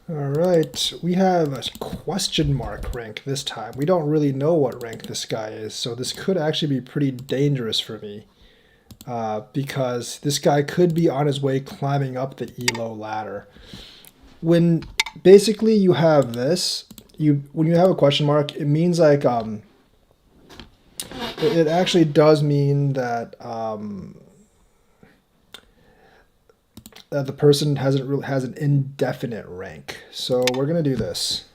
All right, we have a question mark rank this time. We don't really know what rank this guy is, so this could actually be pretty dangerous for me. Because this guy could be on his way climbing up the elo ladder. When basically you have this, when you have a question mark, it means like it actually does mean that that the person has an indefinite rank. So we're gonna do this.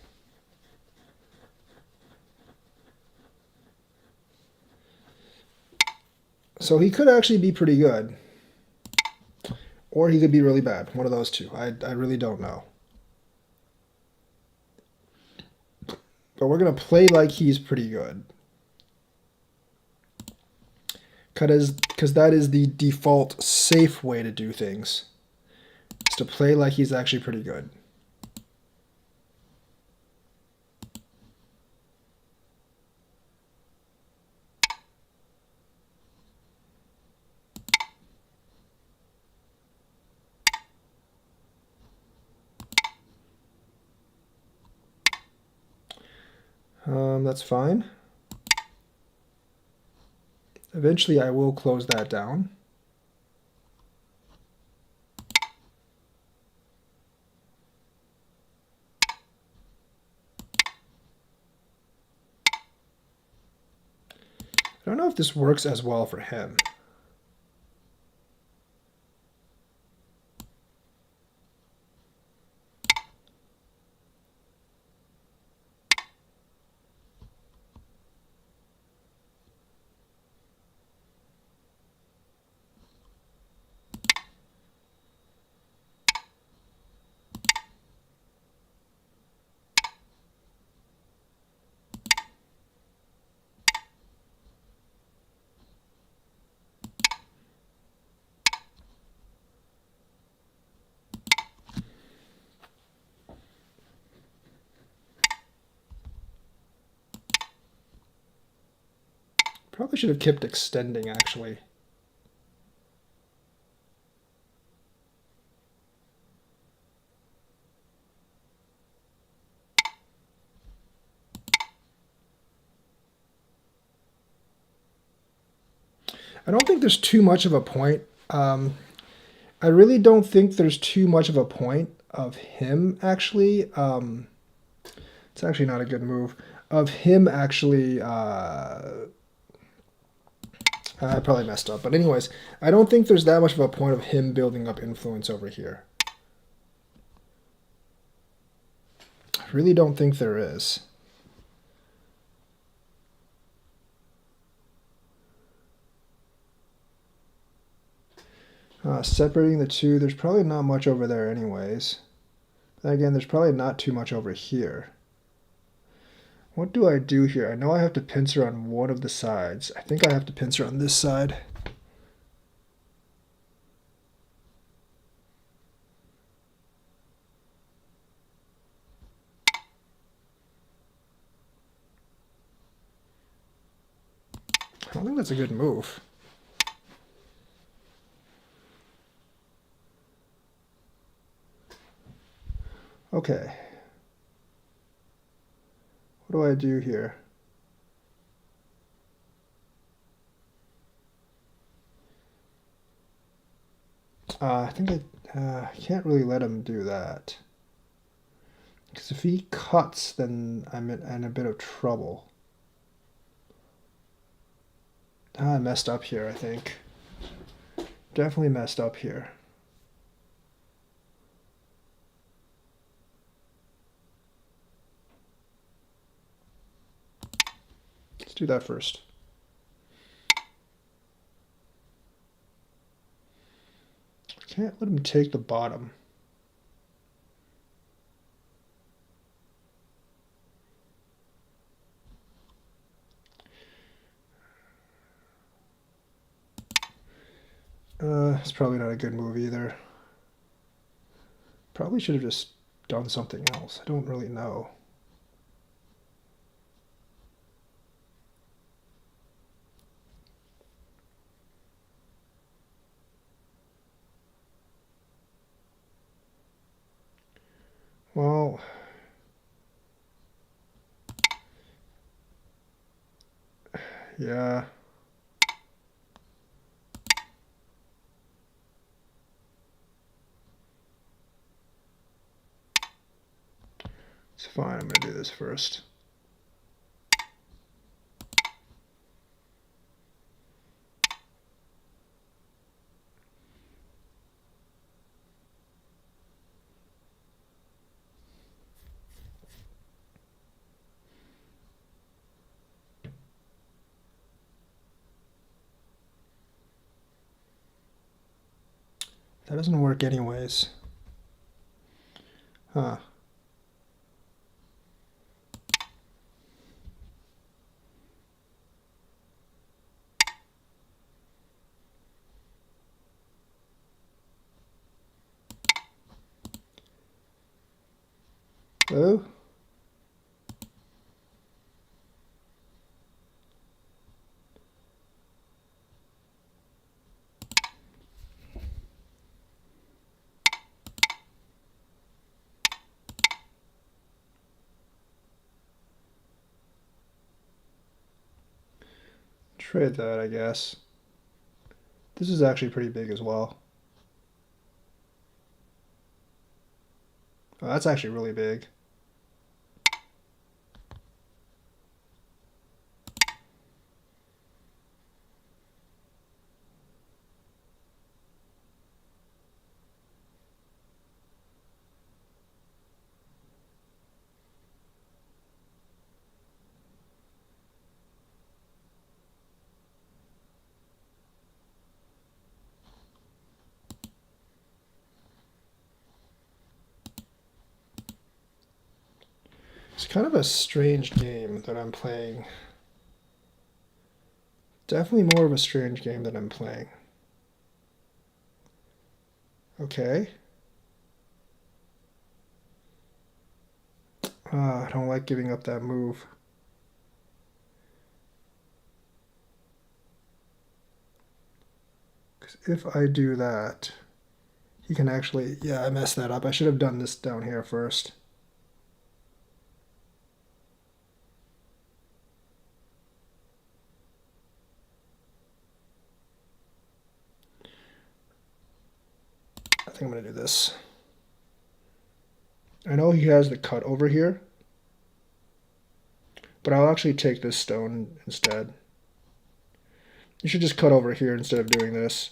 So he could actually be pretty good, or he could be really bad. One of those two. I really don't know. But we're gonna play like he's pretty good. Because that is the default safe way to do things. Is to play like he's actually pretty good. That's fine. Eventually I will close that down. I don't know if this works as well for him. Probably should have kept extending, actually. I don't think there's too much of a point. I really don't think there's too much of a point of him actually. It's actually not a good move. Of him actually. I probably messed up. But, anyways, I don't think there's that much of a point of him building up influence over here. I really don't think there is. Separating the two, there's probably not much over there, anyways. Then again, there's probably not too much over here. What do I do here? I know I have to pincer on one of the sides. I think I have to pincer on this side. I don't think that's a good move. Okay. What do I do here? I think I can't really let him do that. Because if he cuts, then I'm in a bit of trouble. I messed up here, I think. Definitely messed up here. Let's do that first. Can't let him take the bottom. It's probably not a good move either. Probably should have just done something else. I don't really know. Well, Yeah. It's fine. I'm going to do this first. That doesn't work anyways. Huh. Oh. Trade that, I guess. This is actually pretty big as well. Oh, that's actually really big. It's kind of a strange game that I'm playing. Definitely more of a strange game that I'm playing. Okay. I don't like giving up that move. Because if I do that, he can actually... Yeah, I messed that up. I should have done this down here first. I think I'm going to do this. I know he has the cut over here, but I'll actually take this stone instead. You should just cut over here instead of doing this.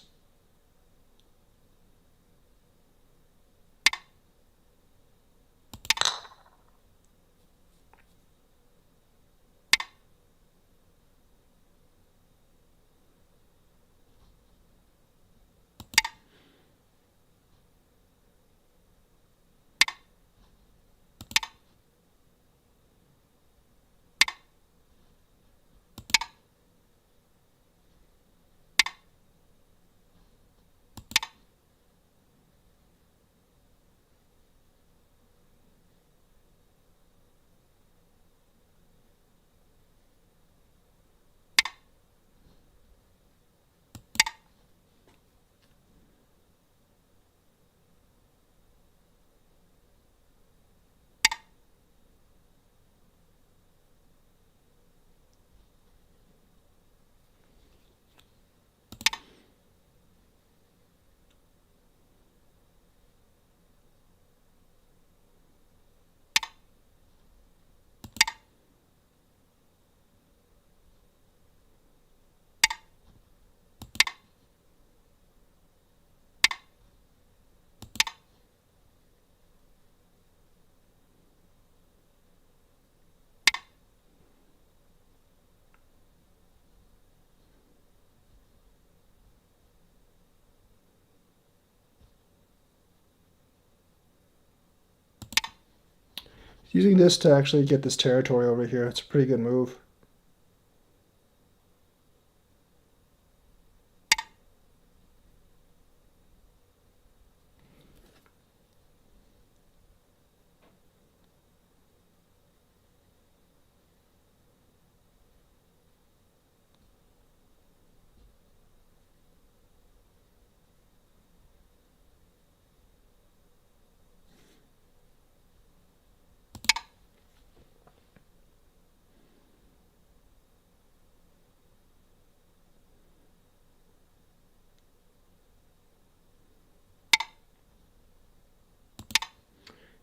Using this to actually get this territory over here, it's a pretty good move.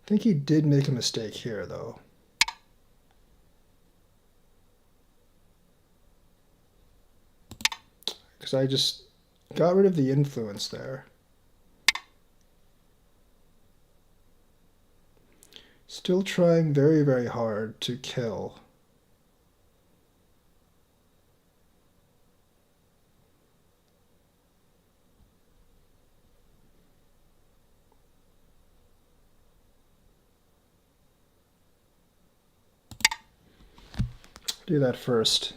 I think he did make a mistake here, though. Because I just got rid of the influence there. Still trying very, very hard to kill. Do that first.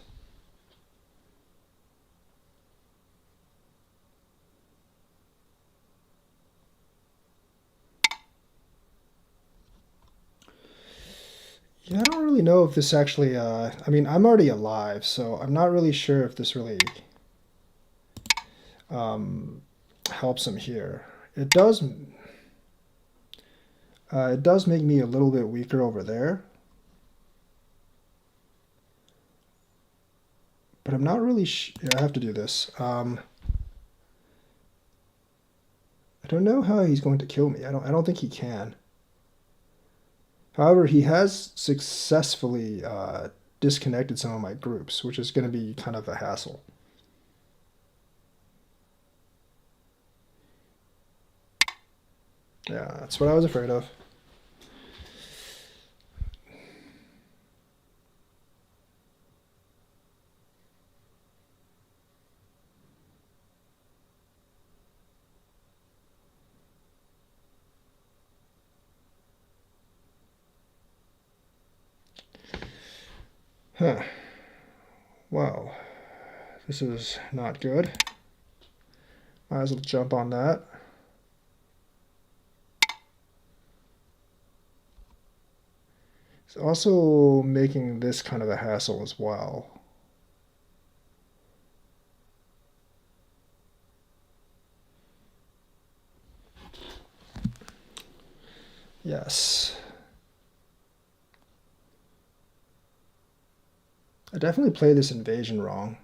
Yeah, I don't really know if this actually, I mean, I'm already alive, so I'm not really sure if this really helps him here. It does make me a little bit weaker over there. But I'm not really yeah, I have to do this. I don't know how he's going to kill me. I don't think he can. However, he has successfully disconnected some of my groups, which is going to be kind of a hassle. Yeah, that's what I was afraid of. Huh. Wow. This is not good. Might as well jump on that. It's also making this kind of a hassle as well. Yes. I definitely played this invasion wrong.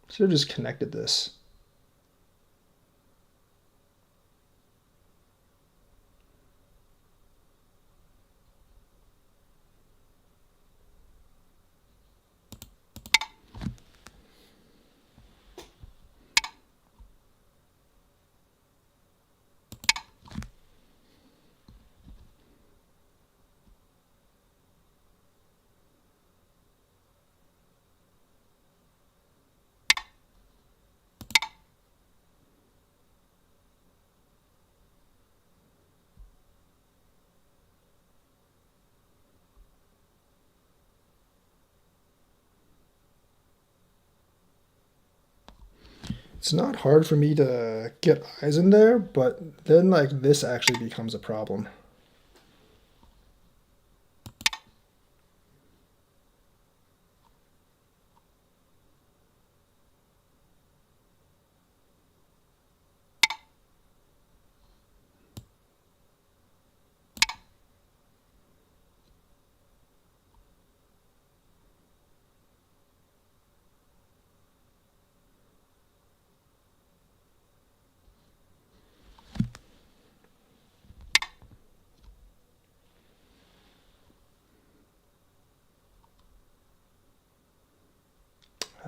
Should have just connected this. It's not hard for me to get eyes in there, but then like this actually becomes a problem.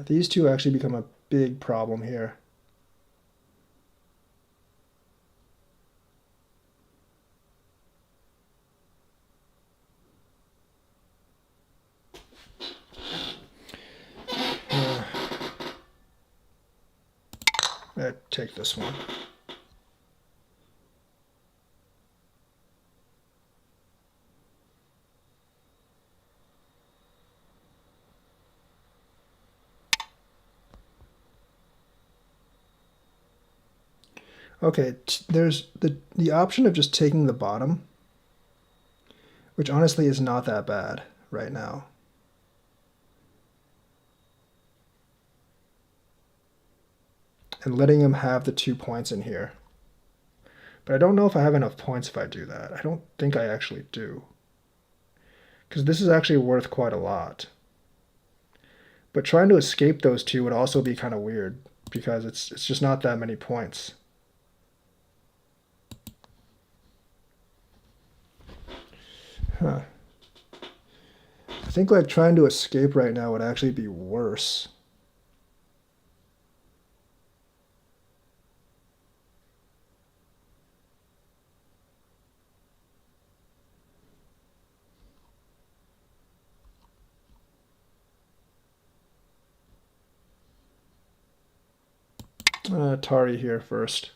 These two actually become a big problem here. Take this one. Okay, there's the option of just taking the bottom, which honestly is not that bad right now. And letting him have the 2 points in here. But I don't know if I have enough points if I do that. I don't think I actually do. Because this is actually worth quite a lot. But trying to escape those two would also be kind of weird, because it's just not that many points. Huh. I think like trying to escape right now would actually be worse. Tari here first.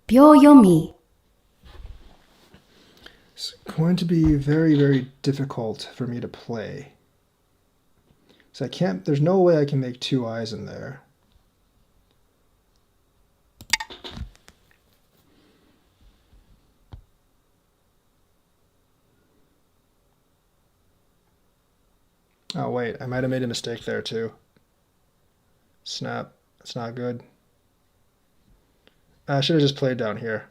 秒読み It's going to be very, very difficult for me to play. So I can't, there's no way I can make two eyes in there. Oh wait, I might have made a mistake there too. Snap, that's not good. I should have just played down here.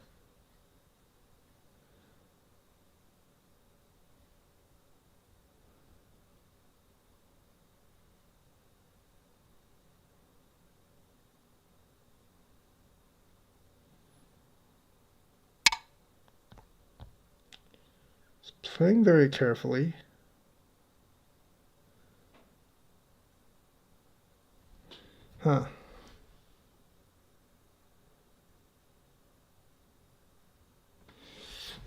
Playing very carefully. Huh.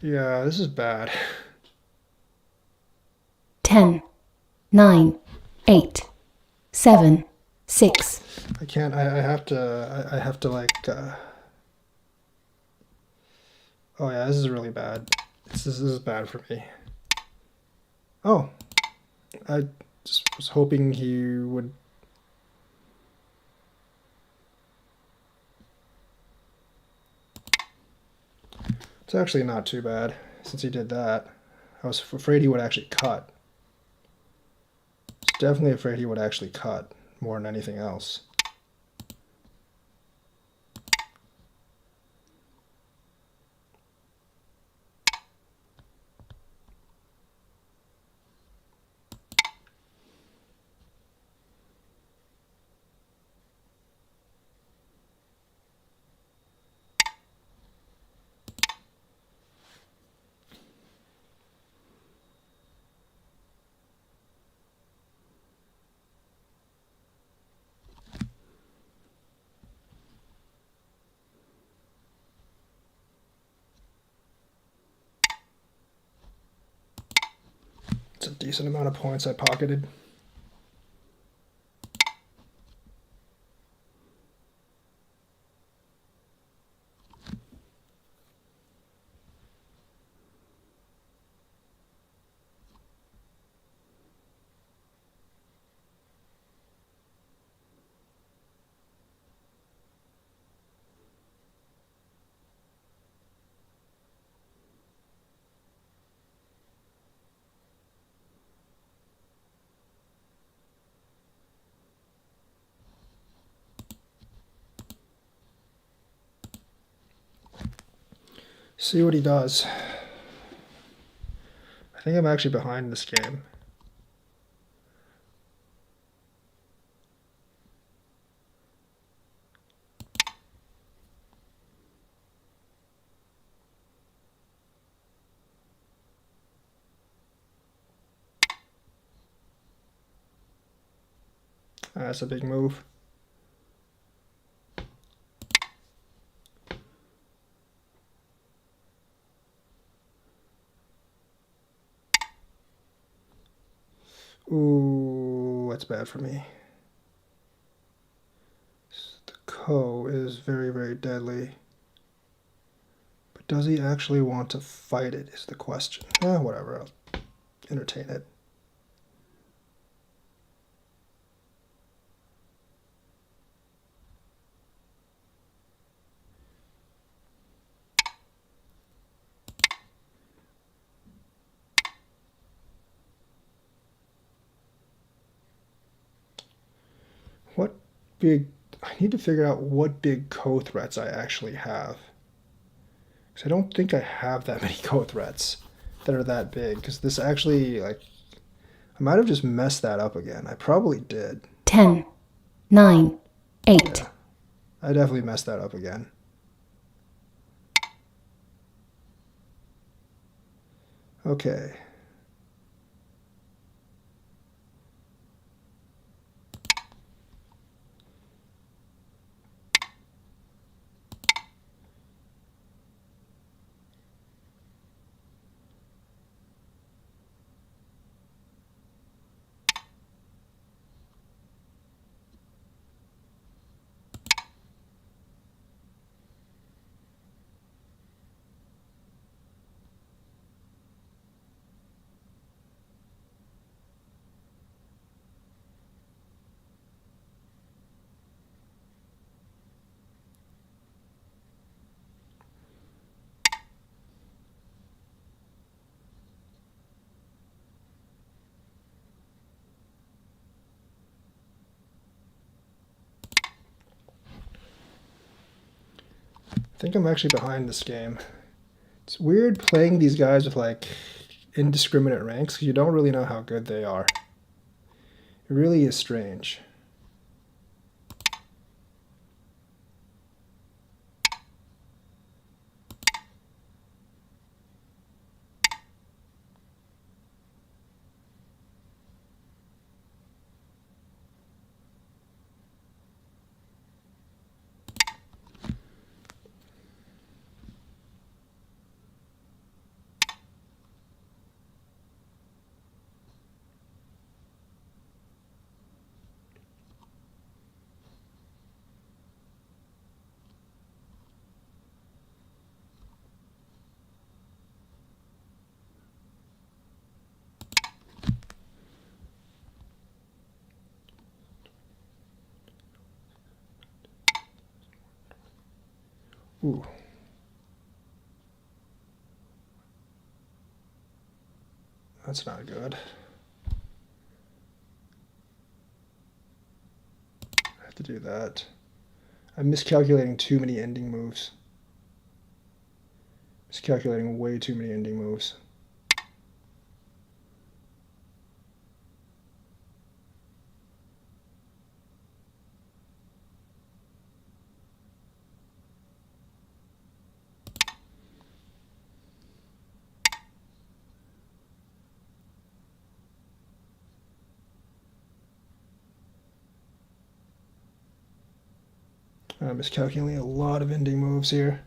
Yeah, this is bad. 10, 9, 8, 7, 6, I can't, I have to like, oh yeah, this is really bad. This is bad for me. Oh, I just was hoping he would. It's actually not too bad since he did that. I was afraid he would actually cut. I was definitely afraid he would actually cut more than anything else. It's a decent amount of points I pocketed. See what he does. I think I'm actually behind this game. That's a big move. Ooh, that's bad for me. The Ko is very, very deadly. But does he actually want to fight it is the question. Whatever, I'll entertain it. What big... I need to figure out what big co-threats I actually have. Because I don't think I have that many co-threats that are that big. Because this actually, like... I might have just messed that up again. I probably did. 10, 9, 8, Yeah, I definitely messed that up again. Okay. I think I'm actually behind this game. It's weird playing these guys with like indiscriminate ranks because you don't really know how good they are. It really is strange. Ooh. That's not good. I have to do that. I'm miscalculating too many ending moves. Miscalculating way too many ending moves. I'm miscalculating a lot of ending moves here.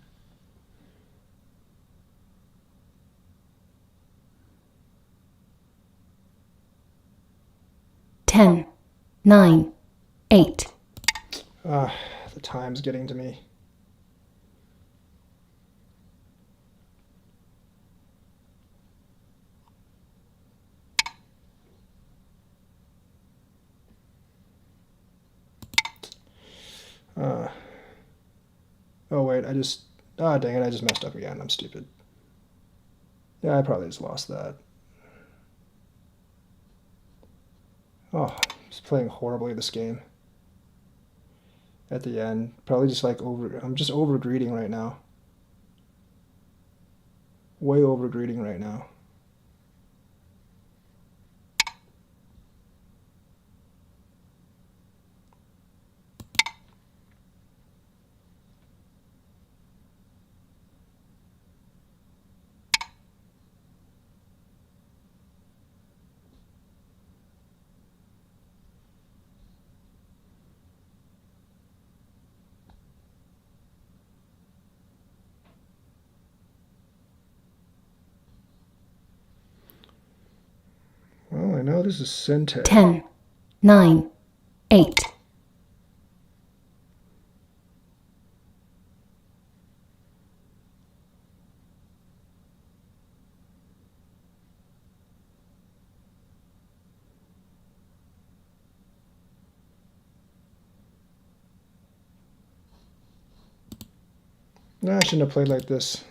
Ten, nine, 8. The time's getting to me. Oh wait, dang it, I just messed up again. I'm stupid. Yeah, I probably just lost that. Oh, I'm just playing horribly this game. At the end, probably just like I'm just over greeting right now. Way over greeting right now. Well, I know this is Sente. 10, 9, 8. Nah, I shouldn't have played like this.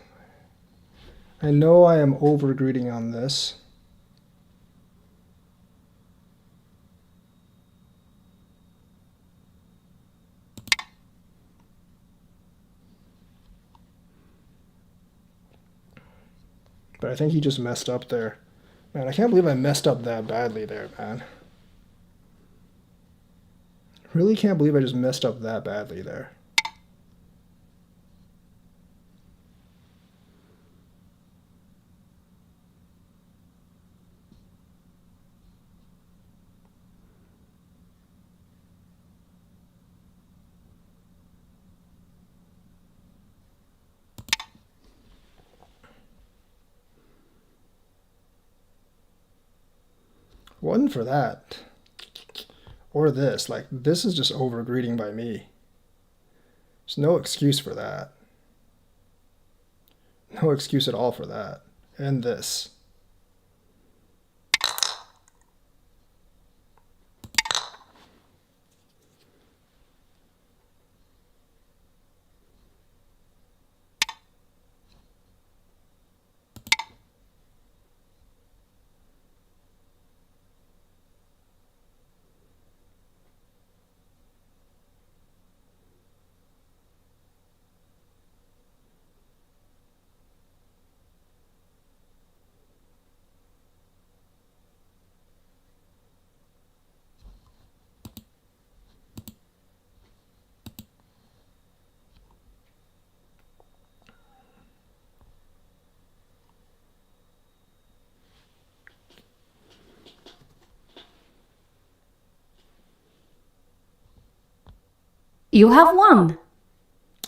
I know I am over greeting on this. But I think he just messed up there. Man, I can't believe I messed up that badly there, man. Really can't believe I just messed up that badly there. Wasn't for that. Or this. Like, this is just overgreeding by me. There's no excuse for that. No excuse at all for that. And this. You have won.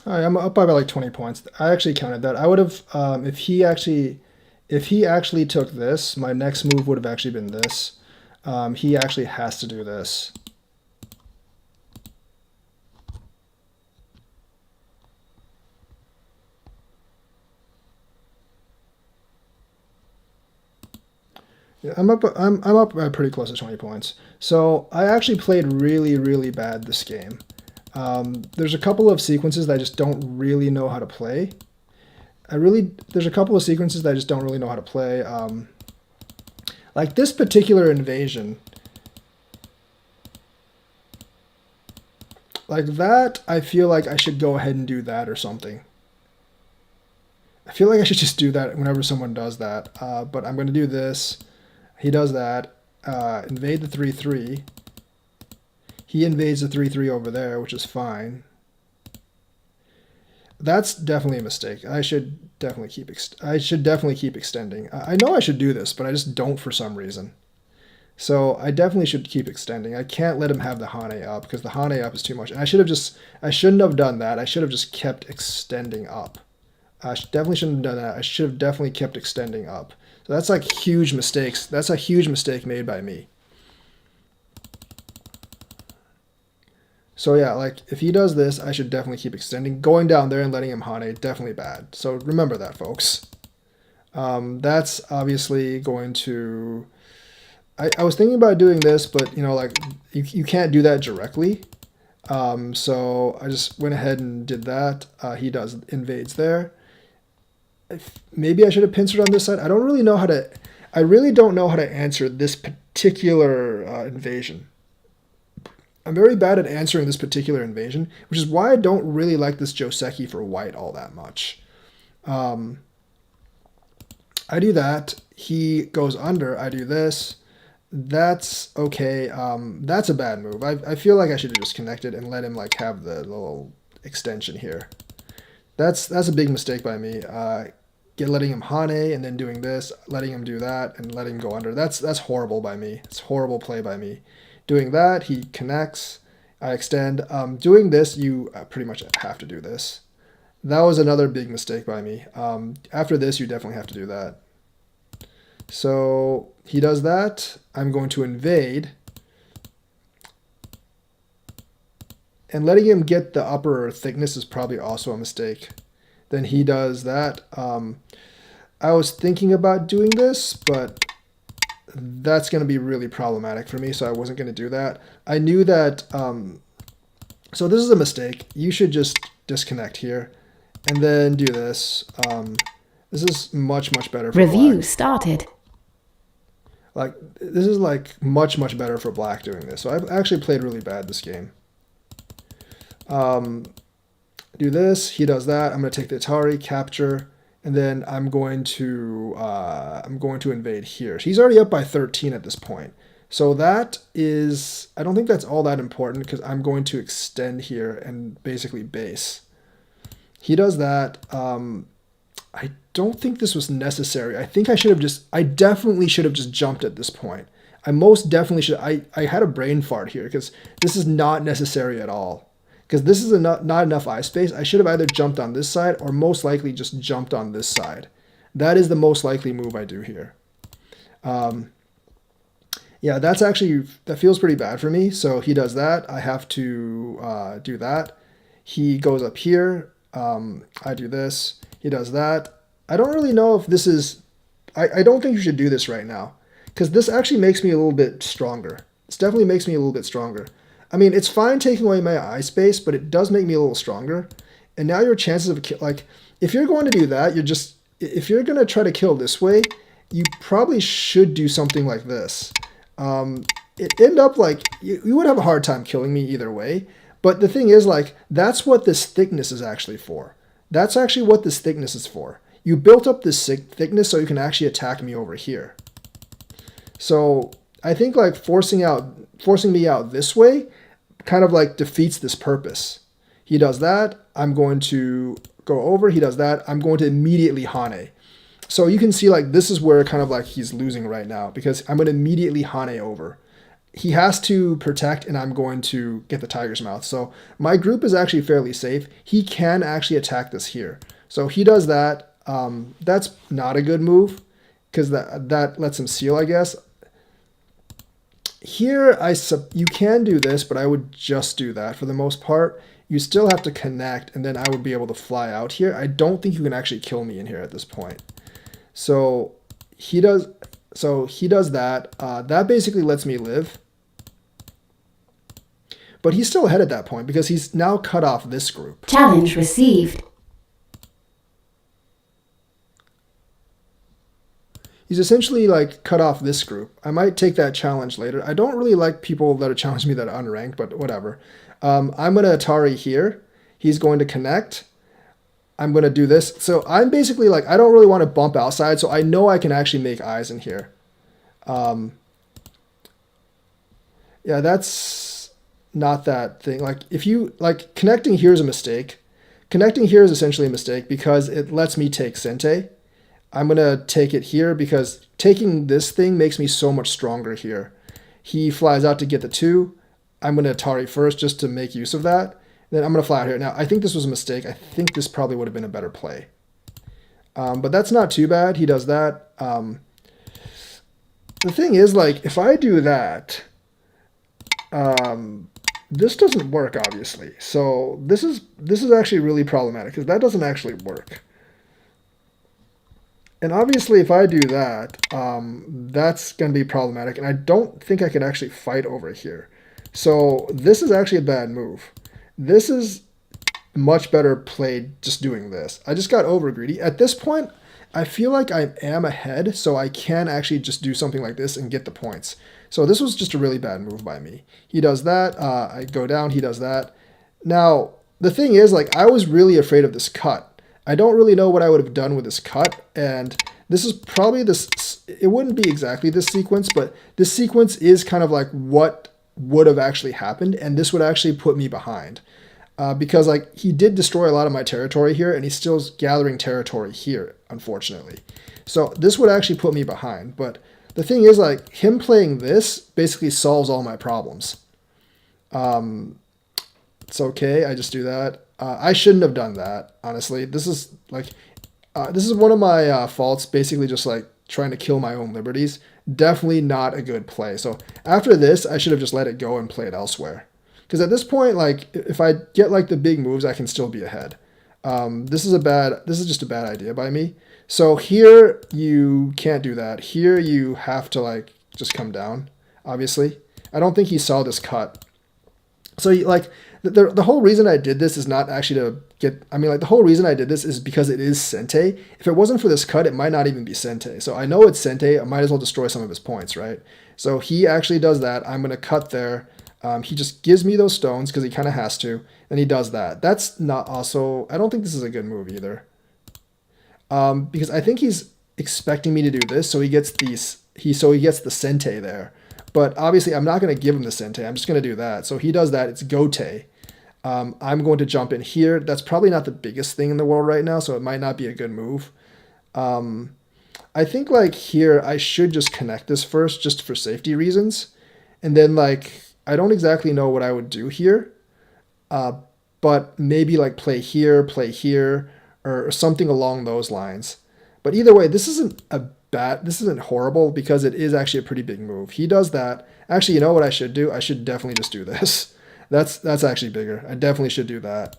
All right, I'm up by like 20 points. I actually counted that. I would have, if he actually took this, my next move would have actually been this. He actually has to do this. Yeah, I'm up pretty close to 20 points. So I actually played really, really bad this game. There's a couple of sequences that I just don't really know how to play. There's a couple of sequences that I just don't really know how to play. Like this particular invasion. Like that, I feel like I should go ahead and do that or something. I feel like I should just do that whenever someone does that. But I'm going to do this. He does that. Invade the 3-3. He invades the 3-3 over there, which is fine. That's definitely a mistake. I should definitely keep extending. I know I should do this, but I just don't for some reason. So I definitely should keep extending. I can't let him have the Hane up because the Hane up is too much. And I shouldn't have done that. I should have just kept extending up. Definitely shouldn't have done that. I should have definitely kept extending up. So that's like huge mistakes. That's a huge mistake made by me. So yeah, like if he does this, I should definitely keep extending. Going down there and letting him Hane, definitely bad. So remember that, folks. That's obviously going to... I was thinking about doing this, but like you can't do that directly. So I just went ahead and did that. He invades there. Maybe I should have pincered on this side. I really don't know how to answer this particular invasion. I'm very bad at answering this particular invasion, which is why I don't really like this Joseki for white all that much. I do that. He goes under. I do this. That's okay. That's a bad move. I feel like I should have just connected and let him like have the little extension here. That's a big mistake by me. Letting him Hane and then doing this, letting him do that, and letting him go under. That's horrible by me. It's horrible play by me. Doing that, he connects. I extend. Doing this, you pretty much have to do this. That was another big mistake by me. After this, you definitely have to do that. So he does that. I'm going to invade. And letting him get the upper thickness is probably also a mistake. Then he does that. I was thinking about doing this, but that's going to be really problematic for me, so I wasn't going to do that. I knew that... so this is a mistake. You should just disconnect here and then do this. This is much, much better for Review black. started. Like, this is like much, much better for black doing this. So I've actually played really bad this game. Do this, he does that. I'm going to take the Atari, capture, and then I'm going to invade here. He's already up by 13 at this point. So that is, I don't think that's all that important because I'm going to extend here and basically base. He does that. I don't think this was necessary. I think I definitely should have just jumped at this point. I most definitely should. I had a brain fart here because this is not necessary at all. Because this is not enough eye space. I should have either jumped on this side or most likely just jumped on this side. That is the most likely move I do here. Yeah, that feels pretty bad for me. So he does that. I have to do that. He goes up here. I do this. He does that. I don't really know if this is. I don't think you should do this right now because this actually makes me a little bit stronger. This definitely makes me a little bit stronger. I mean, it's fine taking away my eye space, but it does make me a little stronger. And now your chances of like, if you're going to do that, if you're going to try to kill this way, you probably should do something like this. It end up like you would have a hard time killing me either way. But the thing is, like, that's what this thickness is actually for. That's actually what this thickness is for. You built up this thickness so you can actually attack me over here. So I think like forcing me out this way kind of like defeats this purpose. He does that. I'm going to go over. He does that. I'm going to immediately Hane. So you can see like this is where kind of like he's losing right now because I'm going to immediately Hane over. He has to protect and I'm going to get the tiger's mouth. So my group is actually fairly safe. He can actually attack this here. So he does that. That's not a good move because that lets him seal, I guess. Here, you can do this, but I would just do that for the most part. You still have to connect, and then I would be able to fly out here. I don't think you can actually kill me in here at this point. So he does that. That basically lets me live. But he's still ahead at that point because he's now cut off this group. Challenge received. He's essentially like cut off this group. I might take that challenge later. I don't really like people that are challenging me that are unranked, but whatever. I'm going to Atari here. He's going to connect. I'm going to do this. So I'm basically like, I don't really want to bump outside, so I know I can actually make eyes in here. Yeah, that's not that thing. Like if you, like connecting here is a mistake. Connecting here is essentially a mistake because it lets me take Sente. I'm going to take it here because taking this thing makes me so much stronger here. He flies out to get the 2. I'm going to Atari first just to make use of that. Then I'm going to fly out here. Now, I think this was a mistake. I think this probably would have been a better play. But that's not too bad. He does that. The thing is, like, if I do that, this doesn't work, obviously. So this is actually really problematic because that doesn't actually work. And obviously, if I do that, that's going to be problematic. And I don't think I could actually fight over here. So this is actually a bad move. This is much better played just doing this. I just got over greedy. At this point, I feel like I am ahead, so I can actually just do something like this and get the points. So this was just a really bad move by me. He does that. I go down. He does that. Now, the thing is, like, I was really afraid of this cut. I don't really know what I would have done with this cut, and this is probably this, it wouldn't be exactly this sequence, but this sequence is kind of like what would have actually happened, and this would actually put me behind. Because like he did destroy a lot of my territory here, and he's still gathering territory here, unfortunately. So this would actually put me behind, but the thing is, like, him playing this basically solves all my problems. It's okay, I just do that. I shouldn't have done that, honestly. This is like, this is one of my faults, basically just like trying to kill my own liberties. Definitely not a good play. So after this, I should have just let it go and played elsewhere. Because at this point, like, if I get like the big moves, I can still be ahead. This is just a bad idea by me. So here, you can't do that. Here, you have to like just come down, obviously. I don't think he saw this cut. So like, the whole reason I did this is not actually to get, I mean, like, the whole reason I did this is because it is Sente. If it wasn't for this cut, it might not even be Sente. So I know it's Sente. I might as well destroy some of his points, right? So he actually does that. I'm going to cut there. He just gives me those stones because he kind of has to, and he does that. That's not also, I don't think this is a good move either. Because I think he's expecting me to do this, so he gets these, so he gets the Sente there. But obviously, I'm not going to give him the Sente. I'm just going to do that. So he does that. It's Gote. I'm going to jump in here. That's probably not the biggest thing in the world right now, so it might not be a good move. I think like here, I should just connect this first just for safety reasons. And then like, I don't exactly know what I would do here, but maybe like play here, or something along those lines. But either way, this isn't a bad. This isn't horrible because it is actually a pretty big move. He does that. Actually, you know what I should do? I should definitely just do this. That's actually bigger. I definitely should do that.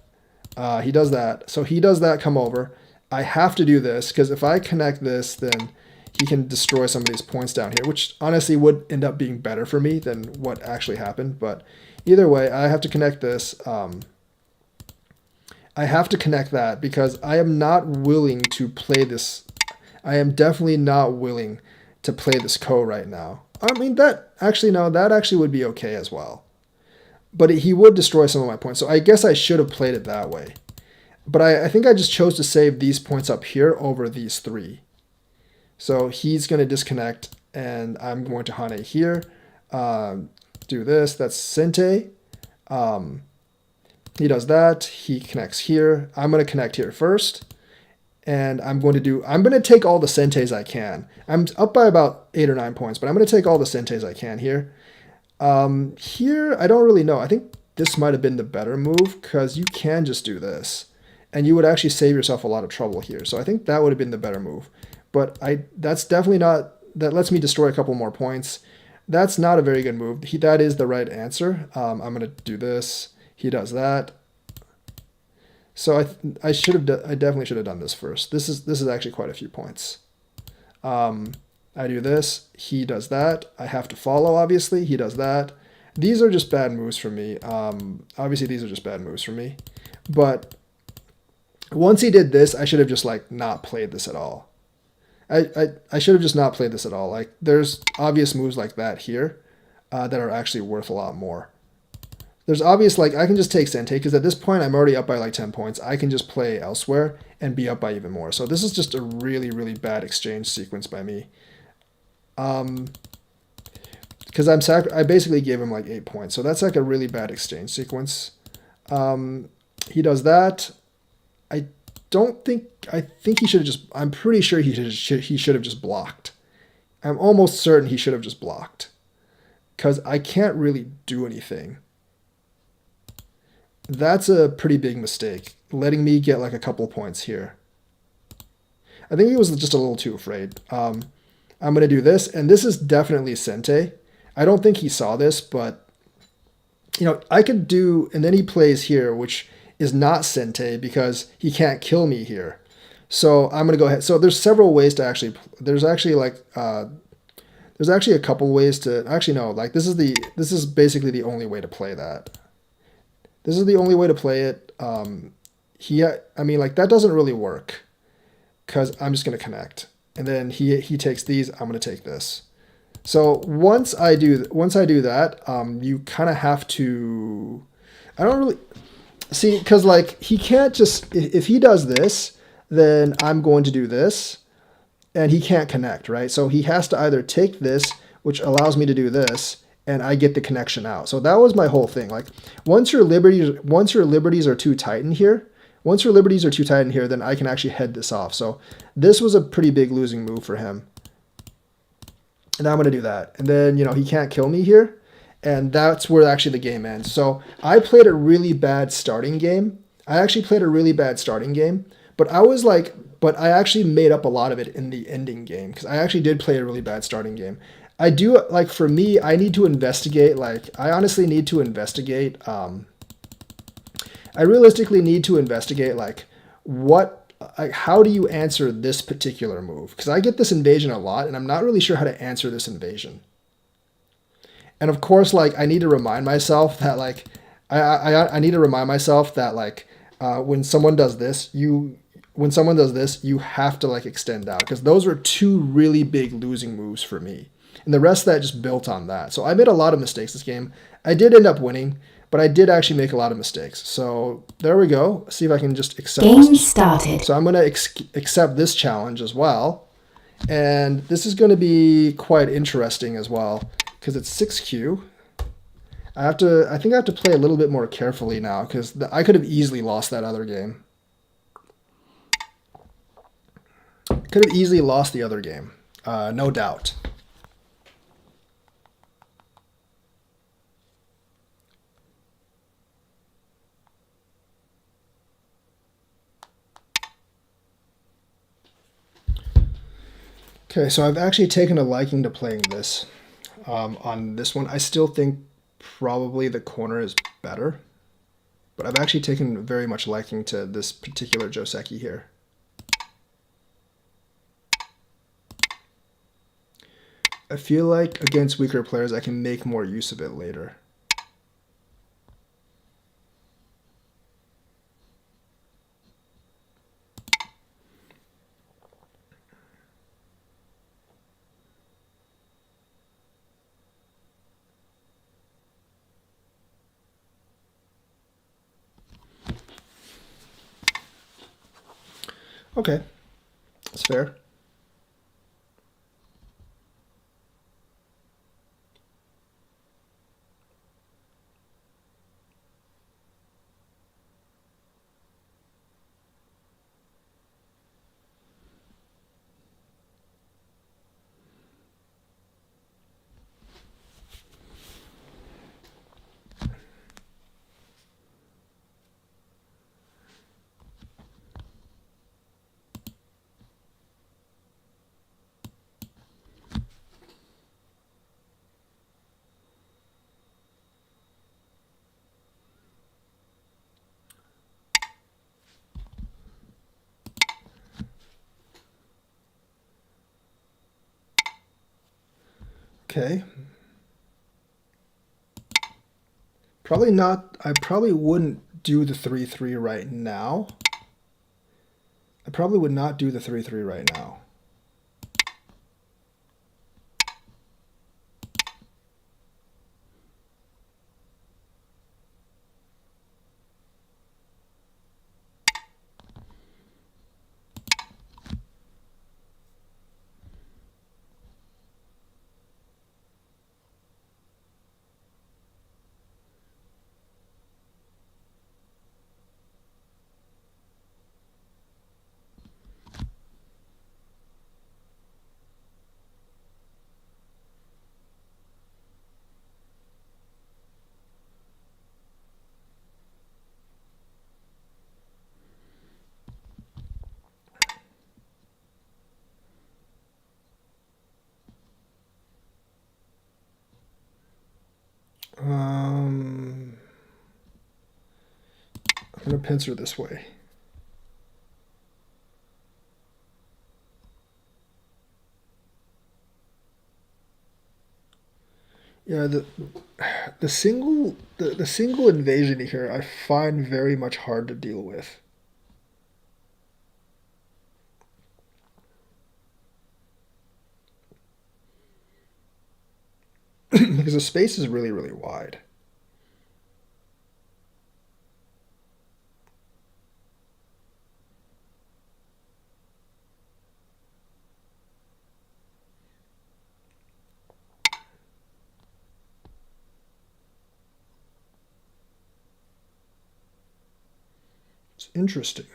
He does that. So he does that, come over. I have to do this because if I connect this, then he can destroy some of these points down here, which honestly would end up being better for me than what actually happened. But either way, I have to connect this. I have to connect that because I am not willing to play this. I am definitely not willing to play this Ko right now. I mean, that actually, no, that actually would be okay as well. But he would destroy some of my points. So I guess I should have played it that way. But I think I just chose to save these points up here over these three. So he's going to disconnect, and I'm going to Hane here. Do this. That's Sente. He does that. He connects here. I'm going to connect here first. And I'm going to take all the Sentes I can. I'm up by about 8 or 9 points, but I'm going to take all the Sentes I can here. Here, I don't really know. I think this might have been the better move because you can just do this. And you would actually save yourself a lot of trouble here. So I think that would have been the better move. But that's definitely not, that lets me destroy a couple more points. That's not a very good move. That is the right answer. I'm going to do this. He does that. So I definitely should have done this first. This is actually quite a few points. I do this. He does that. I have to follow, obviously. He does that. These are just bad moves for me. Obviously, these are just bad moves for me. But once he did this, I should have just like not played this at all. I should have just not played this at all. Like there's obvious moves like that here that are actually worth a lot more. There's obvious, like I can just take Sente because at this point I'm already up by like 10 points. I can just play elsewhere and be up by even more. So this is just a really, really bad exchange sequence by me. Because I basically gave him like 8 points. So that's like a really bad exchange sequence. He does that. I think he should have just, I'm pretty sure he should have just blocked. I'm almost certain he should have just blocked. Because I can't really do anything. That's a pretty big mistake, letting me get like a couple points here. I think he was just a little too afraid. I'm going to do this, and this is definitely Sente. I don't think he saw this, but, you know, I could do, and then he plays here, which is not Sente because he can't kill me here. So I'm going to go ahead. So there's several ways to actually, there's actually a couple ways to, actually no, like this is basically the only way to play that. This is the only way to play it. I mean, like that doesn't really work because I'm just going to connect. And then he takes these, I'm going to take this. So once I do that, you kind of have to, I don't really, see, because like he can't just, if he does this, then I'm going to do this, and he can't connect, right? So he has to either take this, which allows me to do this, and I get the connection out. So that was my whole thing. Like once your liberties are too tight in here, then I can actually head this off. So this was a pretty big losing move for him. And I'm going to do that. And then, you know, he can't kill me here. And that's where actually the game ends. So I played a really bad starting game. But I actually made up a lot of it in the ending game because I actually did play a really bad starting game. I do, like, for me, I need to investigate, like, I honestly need to investigate, I realistically need to investigate, like, how do you answer this particular move? Because I get this invasion a lot, and I'm not really sure how to answer this invasion. And of course, like, I need to remind myself that, like, I need to remind myself that, like, when someone does this, you have to, like, extend out. Because those were two really big losing moves for me. And the rest of that just built on that. So I made a lot of mistakes this game. I did end up winning, but I did actually make a lot of mistakes. So there we go. See if I can just accept Game started. So I'm going to accept this challenge as well. And this is going to be quite interesting as well because it's 6Q. I think I have to play a little bit more carefully now because I could have easily lost that other game. Could have easily lost the other game. No doubt. Okay, so I've actually taken a liking to playing this. On this one, I still think probably the corner is better, but I've actually taken very much liking to this particular Joseki here. I feel like against weaker players, I can make more use of it later. Okay, that's fair. Okay. Probably not. I probably wouldn't do the 3-3 right now. I probably would not do the 3-3 right now. I'm going to pincer this way. Yeah, the single invasion here I find very much hard to deal with. Because the space is really, really wide. It's interesting.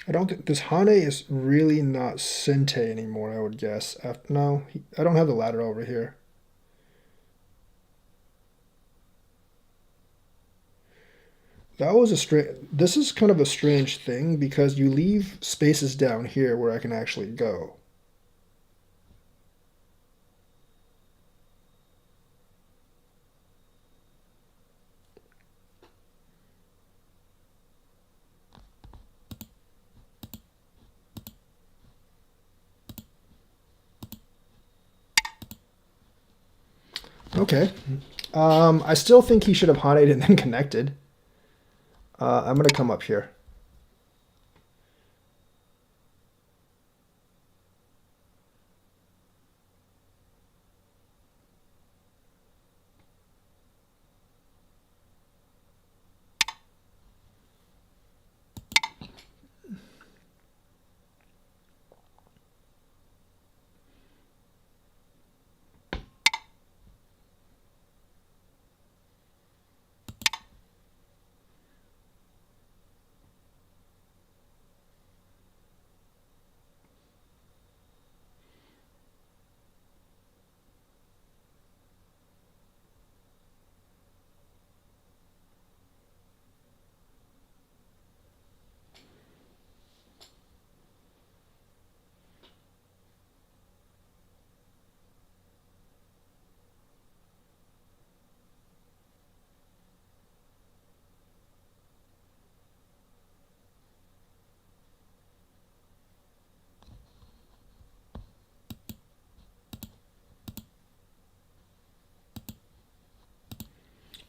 I don't think this Hane is really not Sente anymore, I would guess. No, I don't have the ladder over here. That was a strange. This is kind of a strange thing because you leave spaces down here where I can actually go. Okay. I still think he should have Haned and then connected. I'm gonna come up here.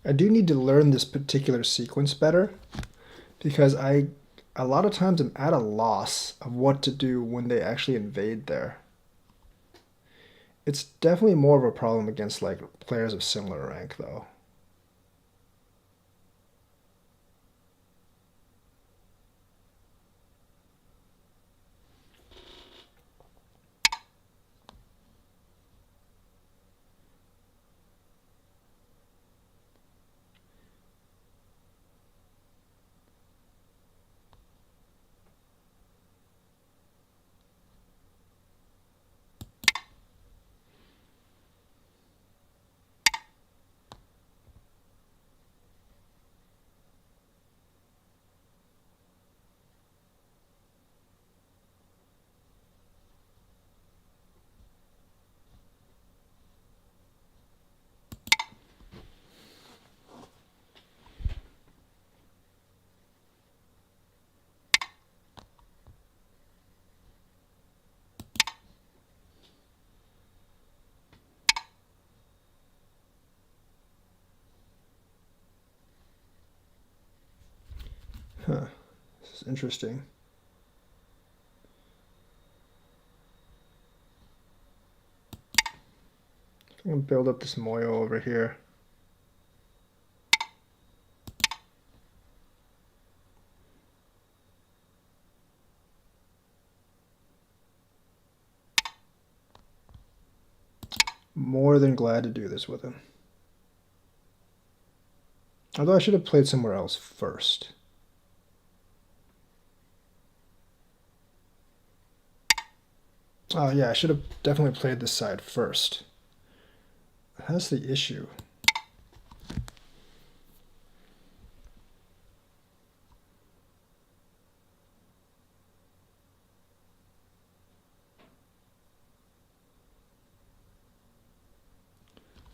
I do need to learn this particular sequence better because a lot of times I'm at a loss of what to do when they actually invade there. It's definitely more of a problem against like players of similar rank though. Huh. This is interesting. I'm gonna build up this Moyo over here. More than glad to do this with him. Although I should have played somewhere else first. Oh yeah, I should have definitely played this side first. That's the issue.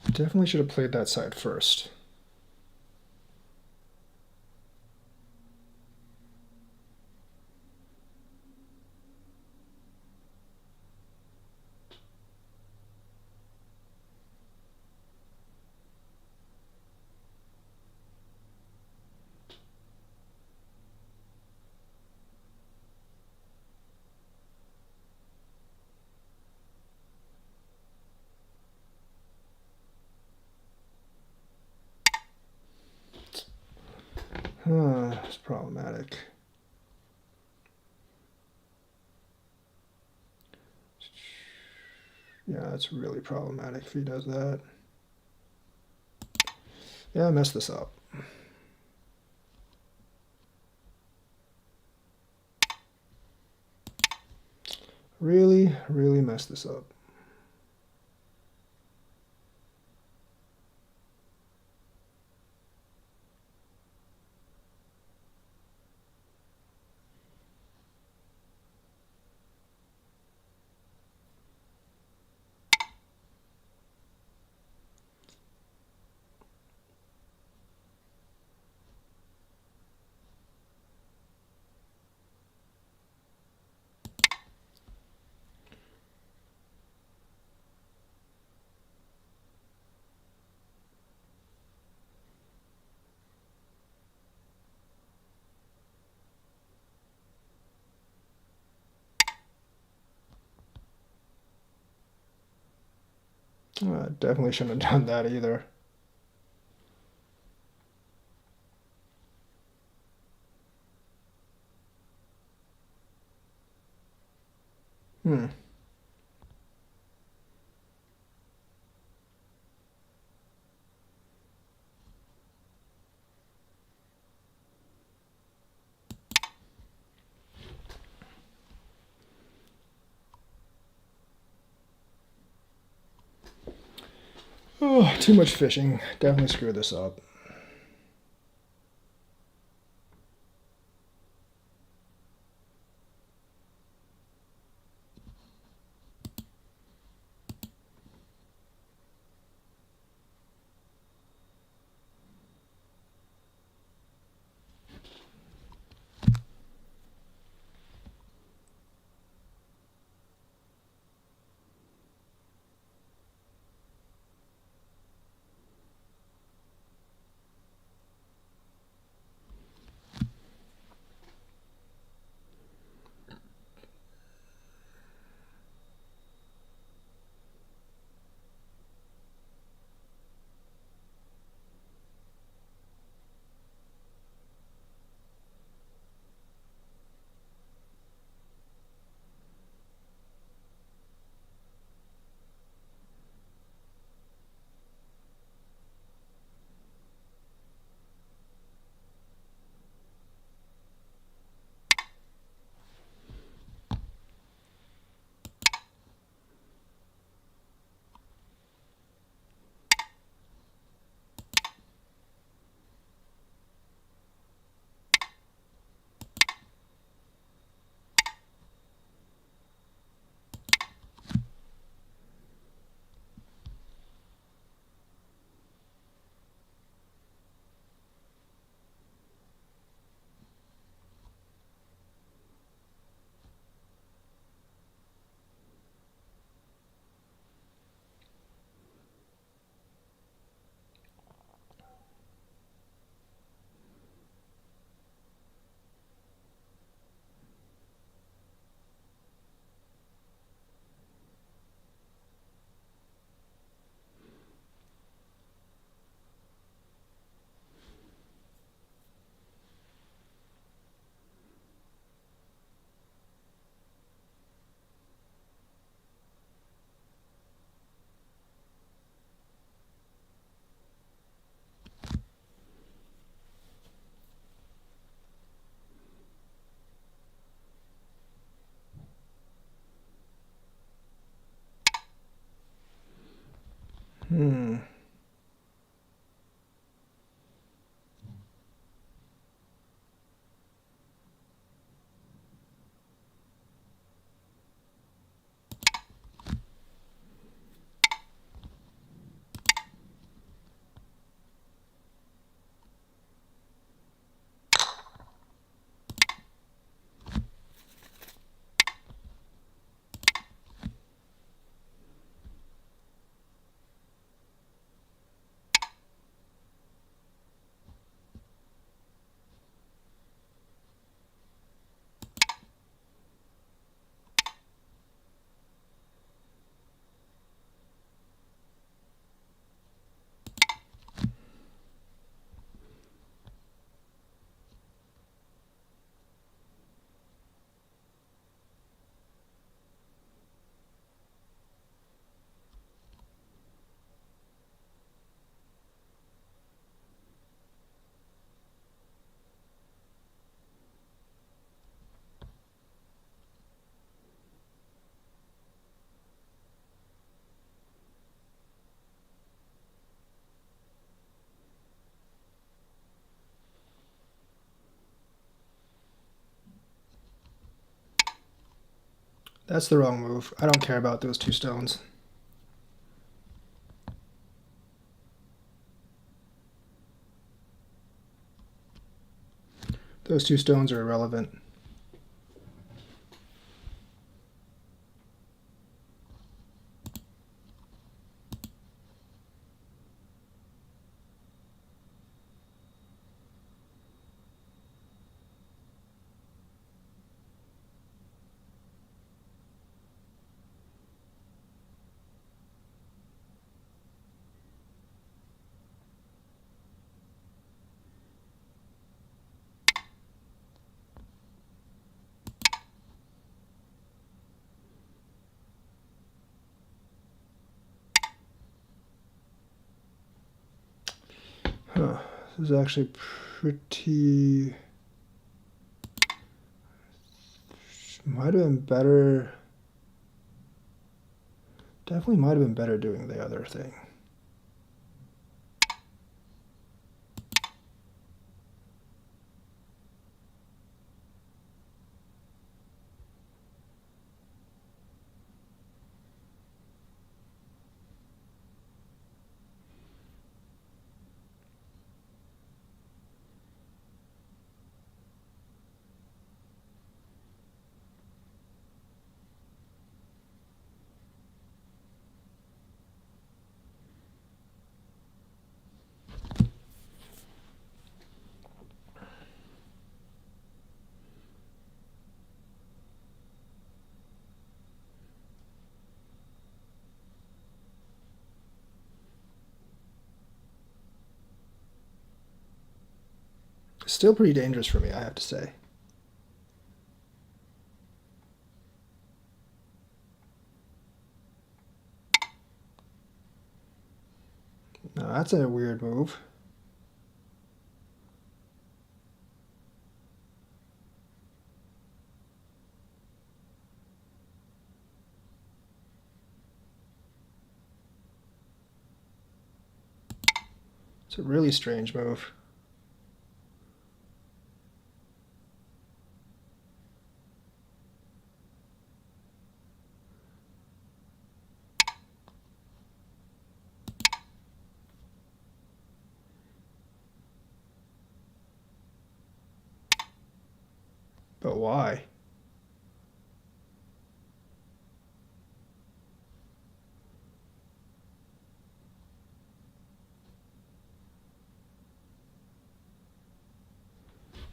Definitely should have played that side first. It's problematic. Yeah, that's really problematic if he does that. Yeah, I messed this up. Really, really messed this up. Definitely shouldn't have done that either. Hmm. Oh, too much fishing. Definitely screwed this up. That's the wrong move. I don't care about those 2 stones. Those 2 stones are irrelevant. Huh. This is actually pretty... Might have been better... Definitely might have been better doing the other thing. Still pretty dangerous for me, I have to say. No, that's a weird move. It's a really strange move. But why?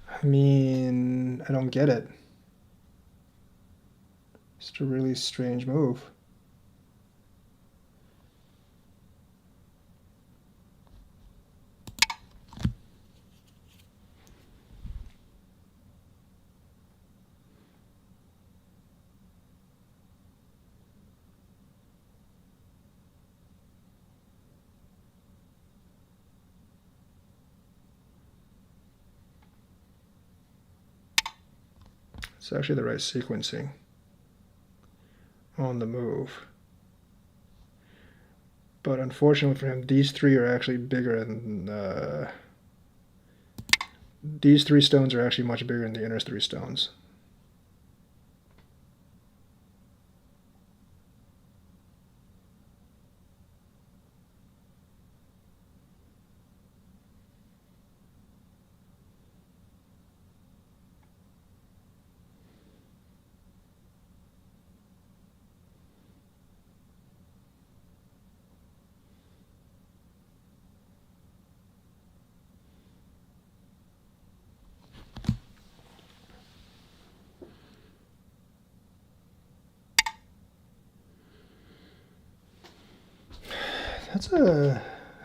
I mean, I don't get it. It's a really strange move. It's actually the right sequencing on the move. But unfortunately for him, these 3 are actually bigger than... these 3 stones are actually much bigger than the inner 3 stones.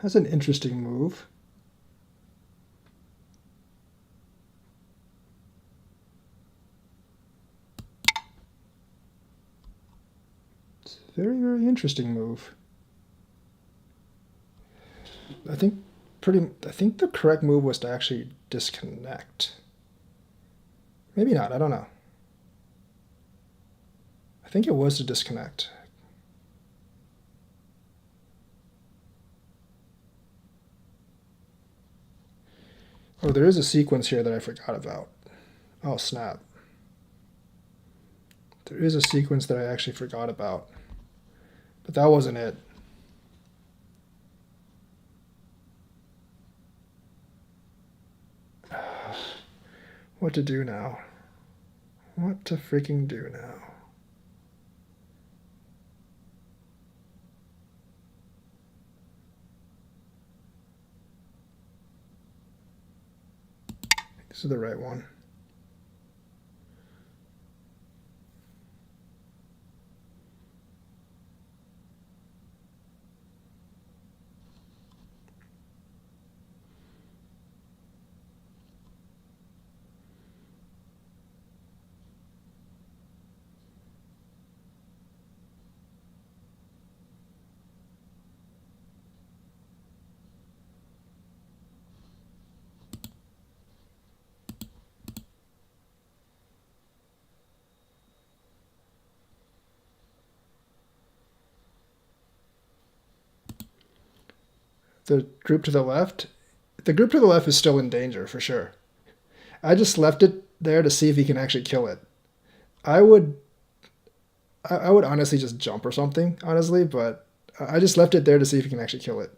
That's an interesting move. It's a very, very interesting move. I think the correct move was to actually disconnect. Maybe not, I don't know. I think it was to disconnect. Oh, there is a sequence here that I forgot about. Oh, snap. There is a sequence that I actually forgot about, but that wasn't it. What to do now? What to freaking do now? This is the right one. The group to the left? The group to the left is still in danger, for sure. I just left it there to see if he can actually kill it. I would honestly just jump or something, honestly, but I just left it there to see if he can actually kill it.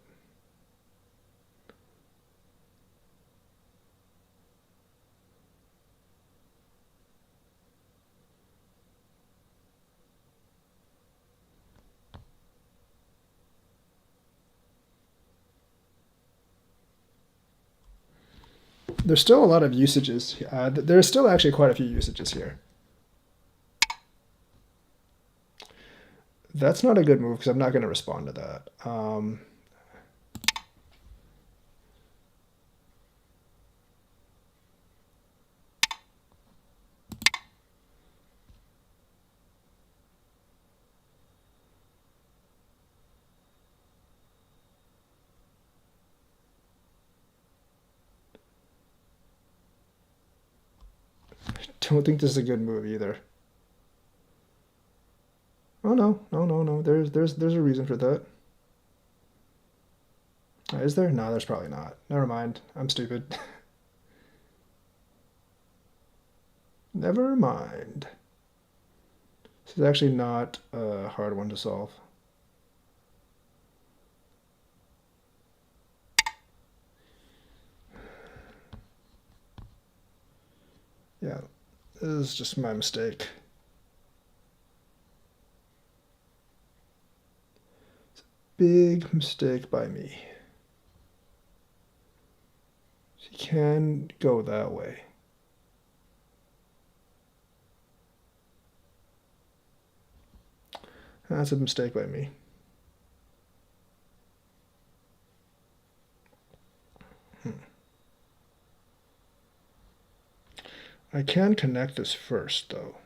There's still a lot of usages. There's still actually quite a few usages here. That's not a good move because I'm not going to respond to that. Don't think this is a good move either. Oh no, no, no, no. There's a reason for that. Is there? No, there's probably not. Never mind. I'm stupid. Never mind. This is actually not a hard one to solve. Yeah, this is just my mistake. It's a big mistake by me. She can go that way. That's a mistake by me. I can connect this first, though.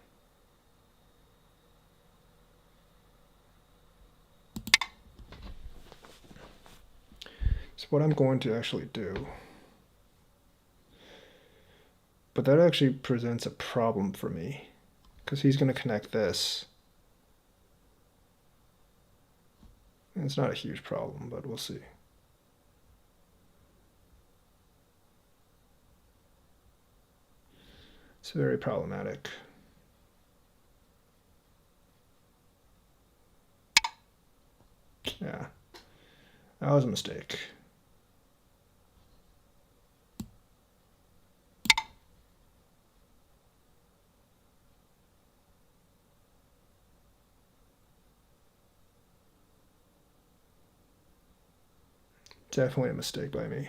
So what I'm going to actually do, but that actually presents a problem for me, because he's going to connect this. And it's not a huge problem, but we'll see. It's very problematic. Yeah, that was a mistake. Definitely a mistake by me.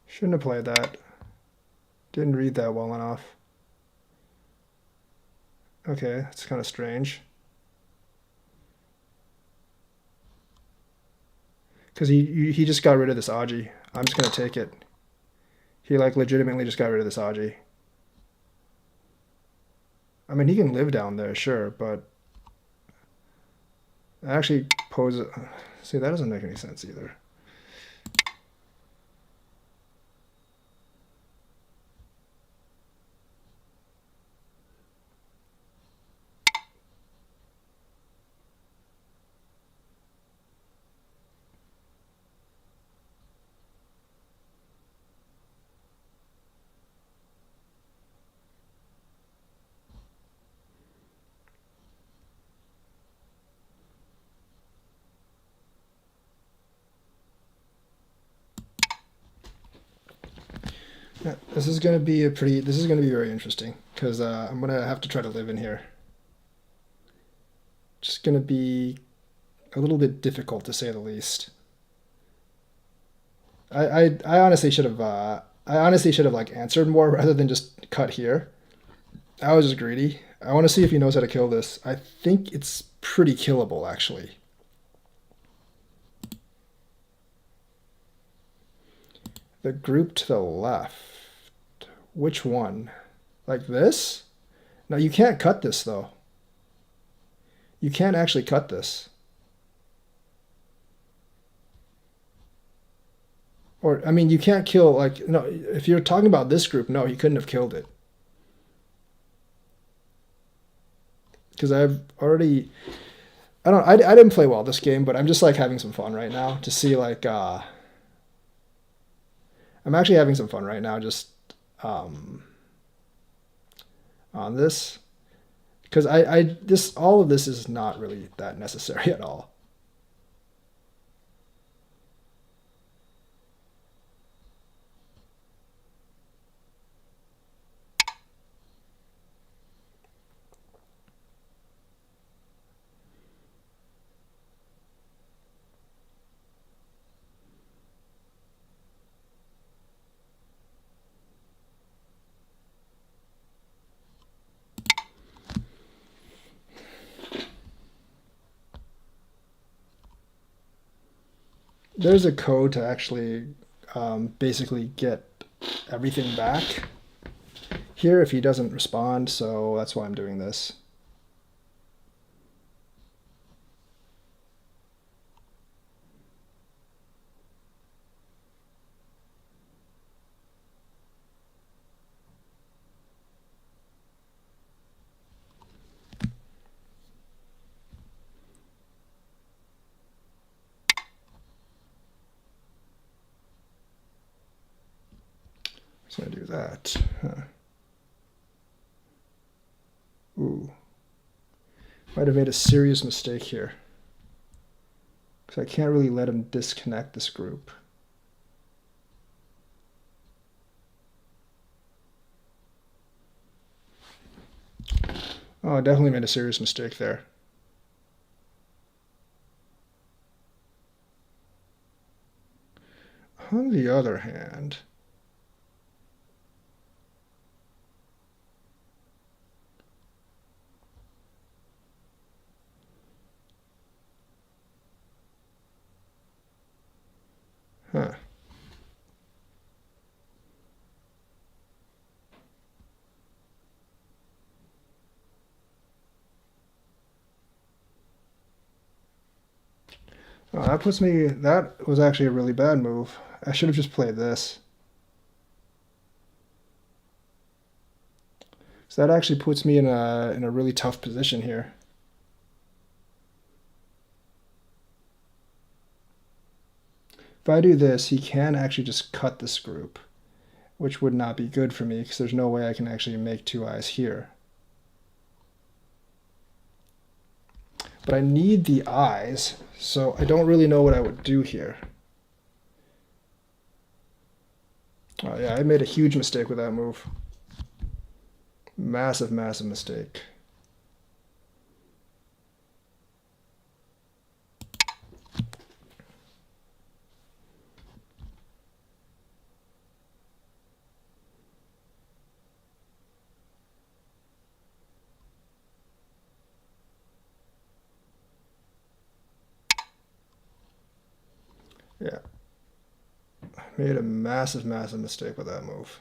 Shouldn't have played that. Didn't read that well enough. Okay, that's kind of strange. Because he just got rid of this Aji. I'm just going to take it. He like legitimately just got rid of this Aji. I mean, he can live down there, sure, but actually poses... See, that doesn't make any sense either. Yeah, this is gonna be this is gonna be very interesting because I'm gonna have to try to live in here. Just gonna be a little bit difficult to say the least. I honestly should have like answered more rather than just cut here. I was just greedy. I want to see if he knows how to kill this. I think it's pretty killable actually. The group to the left. Which one? Like this? No, you can't cut this though. You can't actually cut this. Or, I mean, you can't kill, like, no, if you're talking about this group, no, he couldn't have killed it. Because I've already, I didn't play well this game, but I'm just, like, having some fun right now to see, like, I'm actually having some fun right now just um, on this. Because all of this is not really that necessary at all. There's a code to actually basically get everything back here if he doesn't respond, so that's why I'm doing this. So I do that. Huh. Ooh. Might have made a serious mistake here. Because I can't really let him disconnect this group. Oh, I definitely made a serious mistake there. On the other hand, huh. Oh, that was actually a really bad move. I should have just played this. So that actually puts me in a really tough position here. If I do this, he can actually just cut this group, which would not be good for me because there's no way I can actually make two eyes here. But I need the eyes, so I don't really know what I would do here. Oh yeah, I made a huge mistake with that move. Massive, massive mistake. Yeah. I made a massive, massive mistake with that move.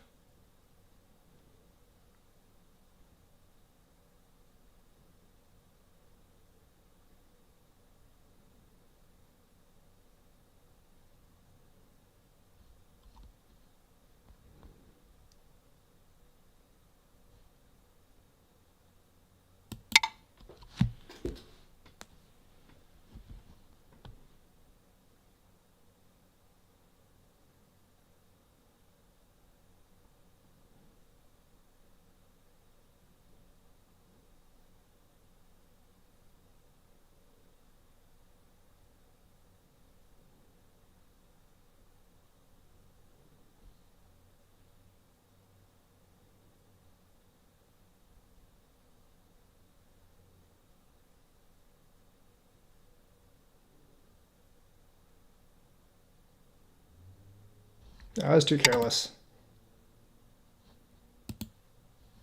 I was too careless.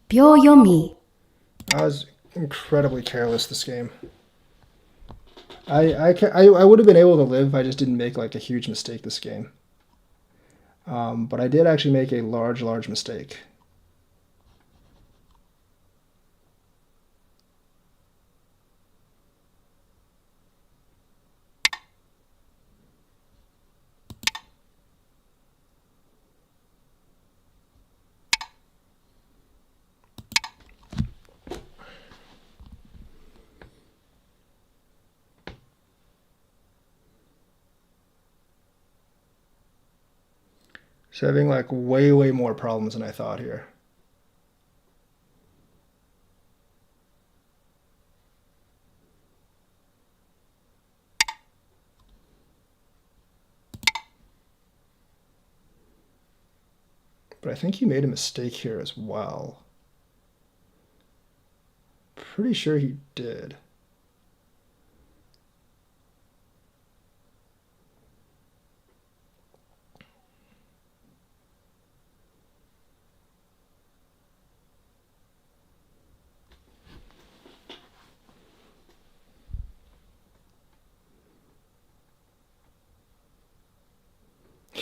秒読み I was incredibly careless this game. I would have been able to live. I just didn't make like a huge mistake this game. But I did actually make a large mistake. So having like way more problems than I thought here. But I think he made a mistake here as well. Pretty sure he did.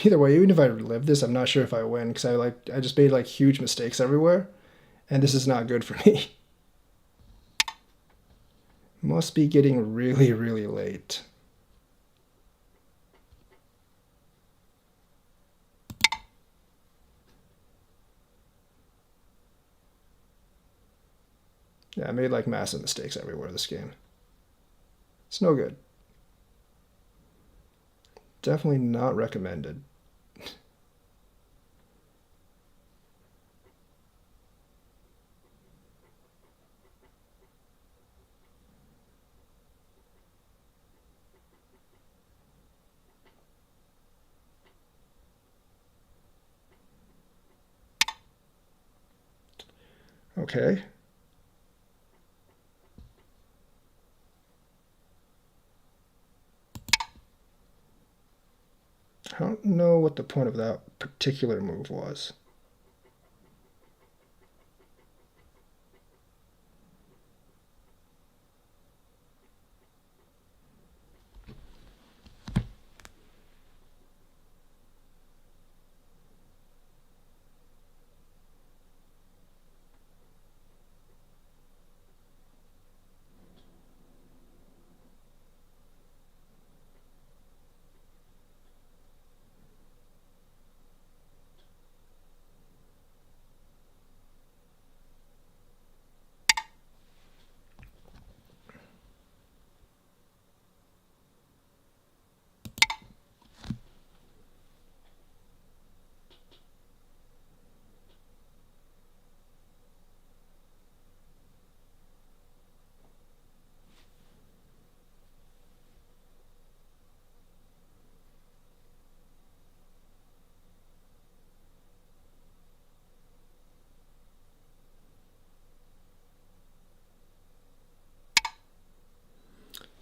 Either way, even if I relive this, I'm not sure if I win because I just made like huge mistakes everywhere, and this is not good for me. Must be getting really late. Yeah, I made like massive mistakes everywhere this game. It's no good. Definitely not recommended. Okay. I don't know what the point of that particular move was.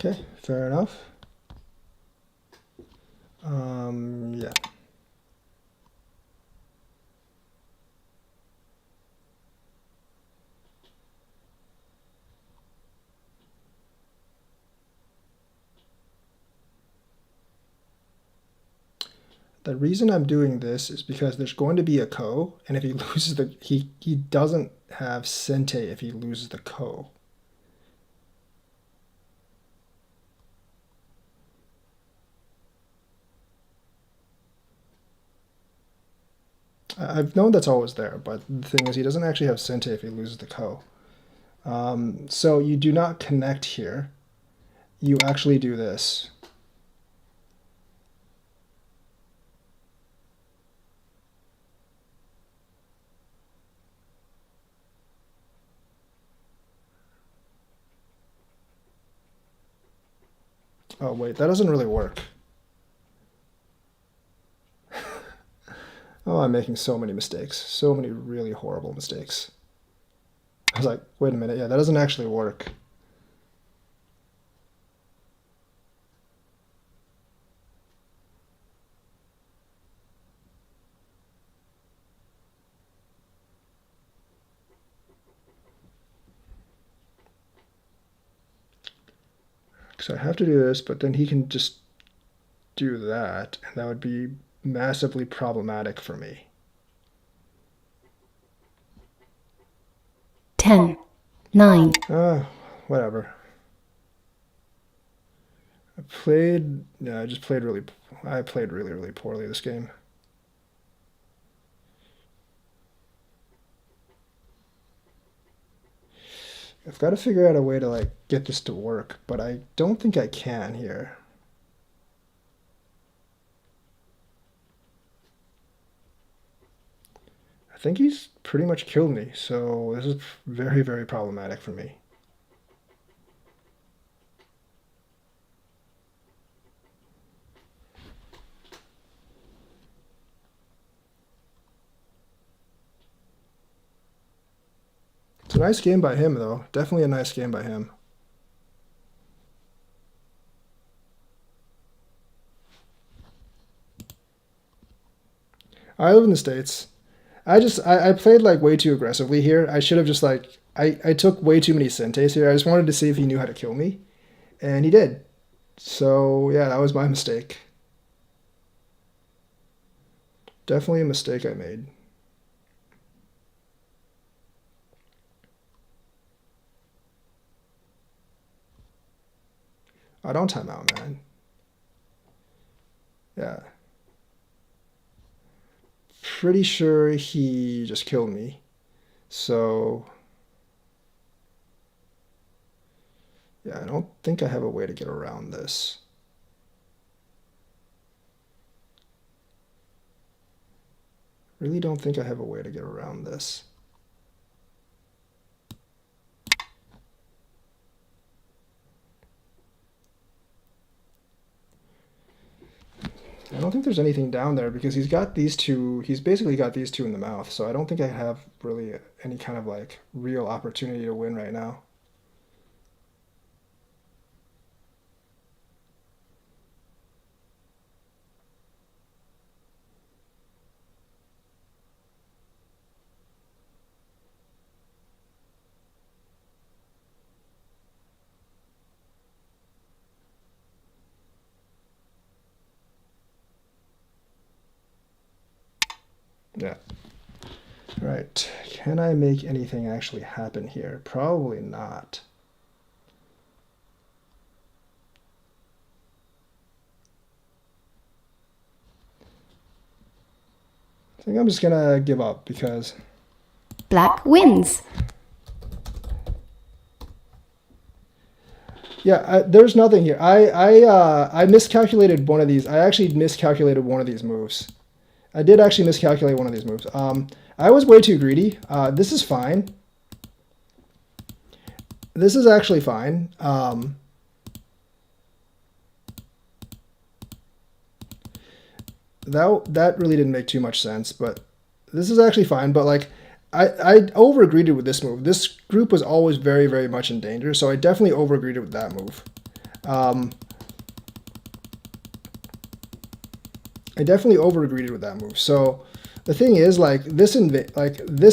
Okay, fair enough. Yeah. The reason I'm doing this is because there's going to be a ko, and if he loses the he doesn't have sente if he loses the ko. I've known that's always there, but the thing is he doesn't actually have sente if he loses the ko. So you do not connect here. You actually do this. Oh wait, that doesn't really work. Oh, I'm making so many mistakes. So many really horrible mistakes. I was like, wait a minute, yeah, that doesn't actually work. So I have to do this, but then he can just do that, and that would be massively problematic for me. 10, 9, Whatever. I played really, really poorly this game. I've got to figure out a way to like get this to work, but I don't think I can here. I think he's pretty much killed me, so this is very, very problematic for me. It's a nice game by him, though. Definitely a nice game by him. I live in the States. I played like way too aggressively here. I should have just like I took way too many Sentes here. I just wanted to see if he knew how to kill me. And he did. So yeah, that was my mistake. Definitely a mistake I made. Oh, don't time out, man. Yeah. Pretty sure he just killed me. So yeah, I don't think I have a way to get around this. Really don't think I have a way to get around this. I don't think there's anything down there because he's basically got these two in the mouth, so I don't think I have really any kind of like real opportunity to win right now. Yeah. All right. Can I make anything actually happen here? Probably not. I think I'm just gonna give up because Black wins. yeah, there's nothing here. I miscalculated one of these. I actually miscalculated one of these moves. I did actually miscalculate one of these moves. I was way too greedy. This is fine. This is actually fine. That really didn't make too much sense, but this is actually fine. But like, I over-greeted with this move. This group was always very, very much in danger, so I definitely over-greeted with that move. I definitely over-greeted with that move. So the thing is, like this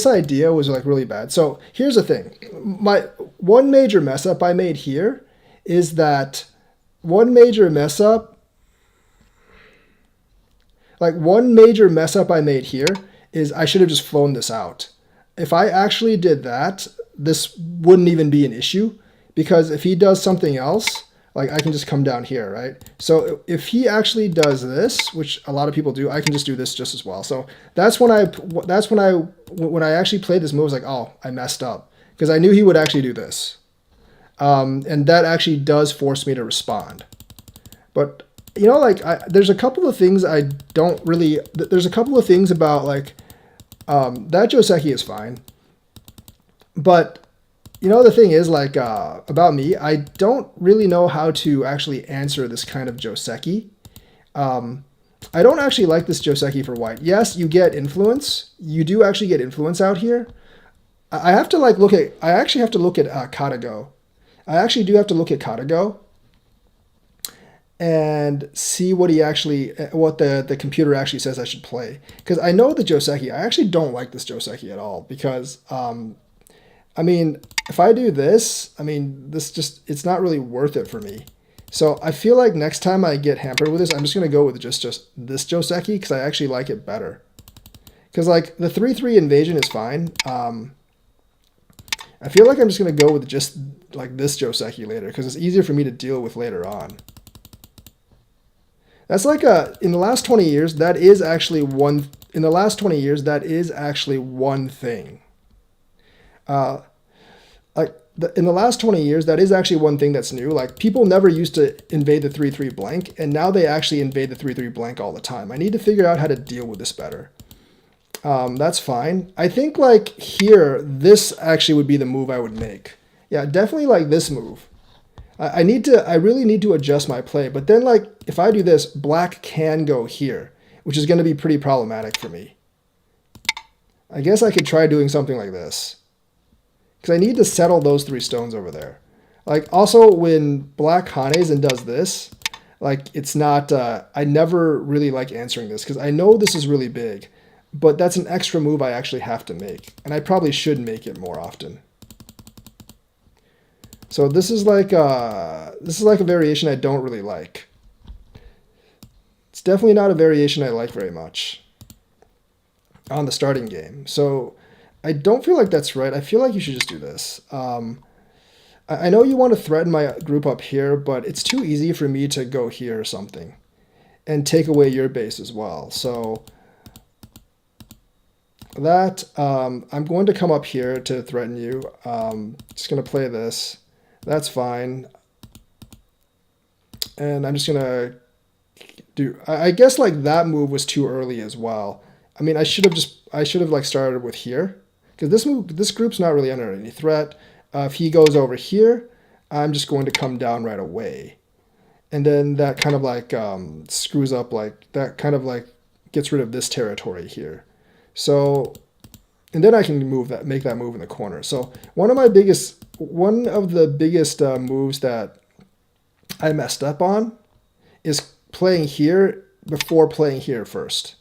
idea was like really bad. So here's the thing: my one major mess up I made here is that one major mess up I made here is I should have just flown this out. If I actually did that, this wouldn't even be an issue because if he does something else, like I can just come down here, right? So if he actually does this, which a lot of people do, I can just do this just as well. So that's when I actually played this move, I was like, oh, I messed up because I knew he would actually do this. And that actually does force me to respond. But you know, like there's a couple of things I don't really. There's a couple of things about like that Joseki is fine, but you know the thing is like about me, I don't really know how to actually answer this kind of Joseki. I don't actually like this Joseki for white. Yes, you get influence. You do actually get influence out here. I have to like look at. I actually have to look at Katago. I actually do have to look at Katago and see what the computer actually says I should play. Because I know the Joseki, I actually don't like this Joseki at all. Because, I mean, if I do this, I mean, it's not really worth it for me. So I feel like next time I get hampered with this, I'm just going to go with just this Joseki because I actually like it better. Because like the 3-3 invasion is fine. I feel like I'm just going to go with just like this Joseki later because it's easier for me to deal with later on. That's like in the last 20 years, that is actually one, in the last 20 years, that is actually one thing. In the last 20 years, that is actually one thing that's new. Like people never used to invade the 3-3 blank, and now they actually invade the 3-3 blank all the time. I need to figure out how to deal with this better. That's fine. I think like here, this actually would be the move I would make. Yeah, definitely like this move. I really need to adjust my play. But then like if I do this, black can go here, which is going to be pretty problematic for me. I guess I could try doing something like this. Because I need to settle those 3 stones over there. Like also when black hanes and does this, like it's not, I never really like answering this because I know this is really big, but that's an extra move I actually have to make. And I probably should make it more often. So this is like a variation I don't really like. It's definitely not a variation I like very much on the starting game. So I don't feel like that's right. I feel like you should just do this. I know you want to threaten my group up here, but it's too easy for me to go here or something and take away your base as well. So that I'm going to come up here to threaten you. Just going to play this. That's fine. And I'm just going to do, I guess like that move was too early as well. I mean, I should have like started with here because this group's not really under any threat. If he goes over here, I'm just going to come down right away. And then that kind of like screws up, like that kind of like gets rid of this territory here. So, and then I can make that move in the corner. So one of the biggest moves that I messed up on is playing here before playing here first.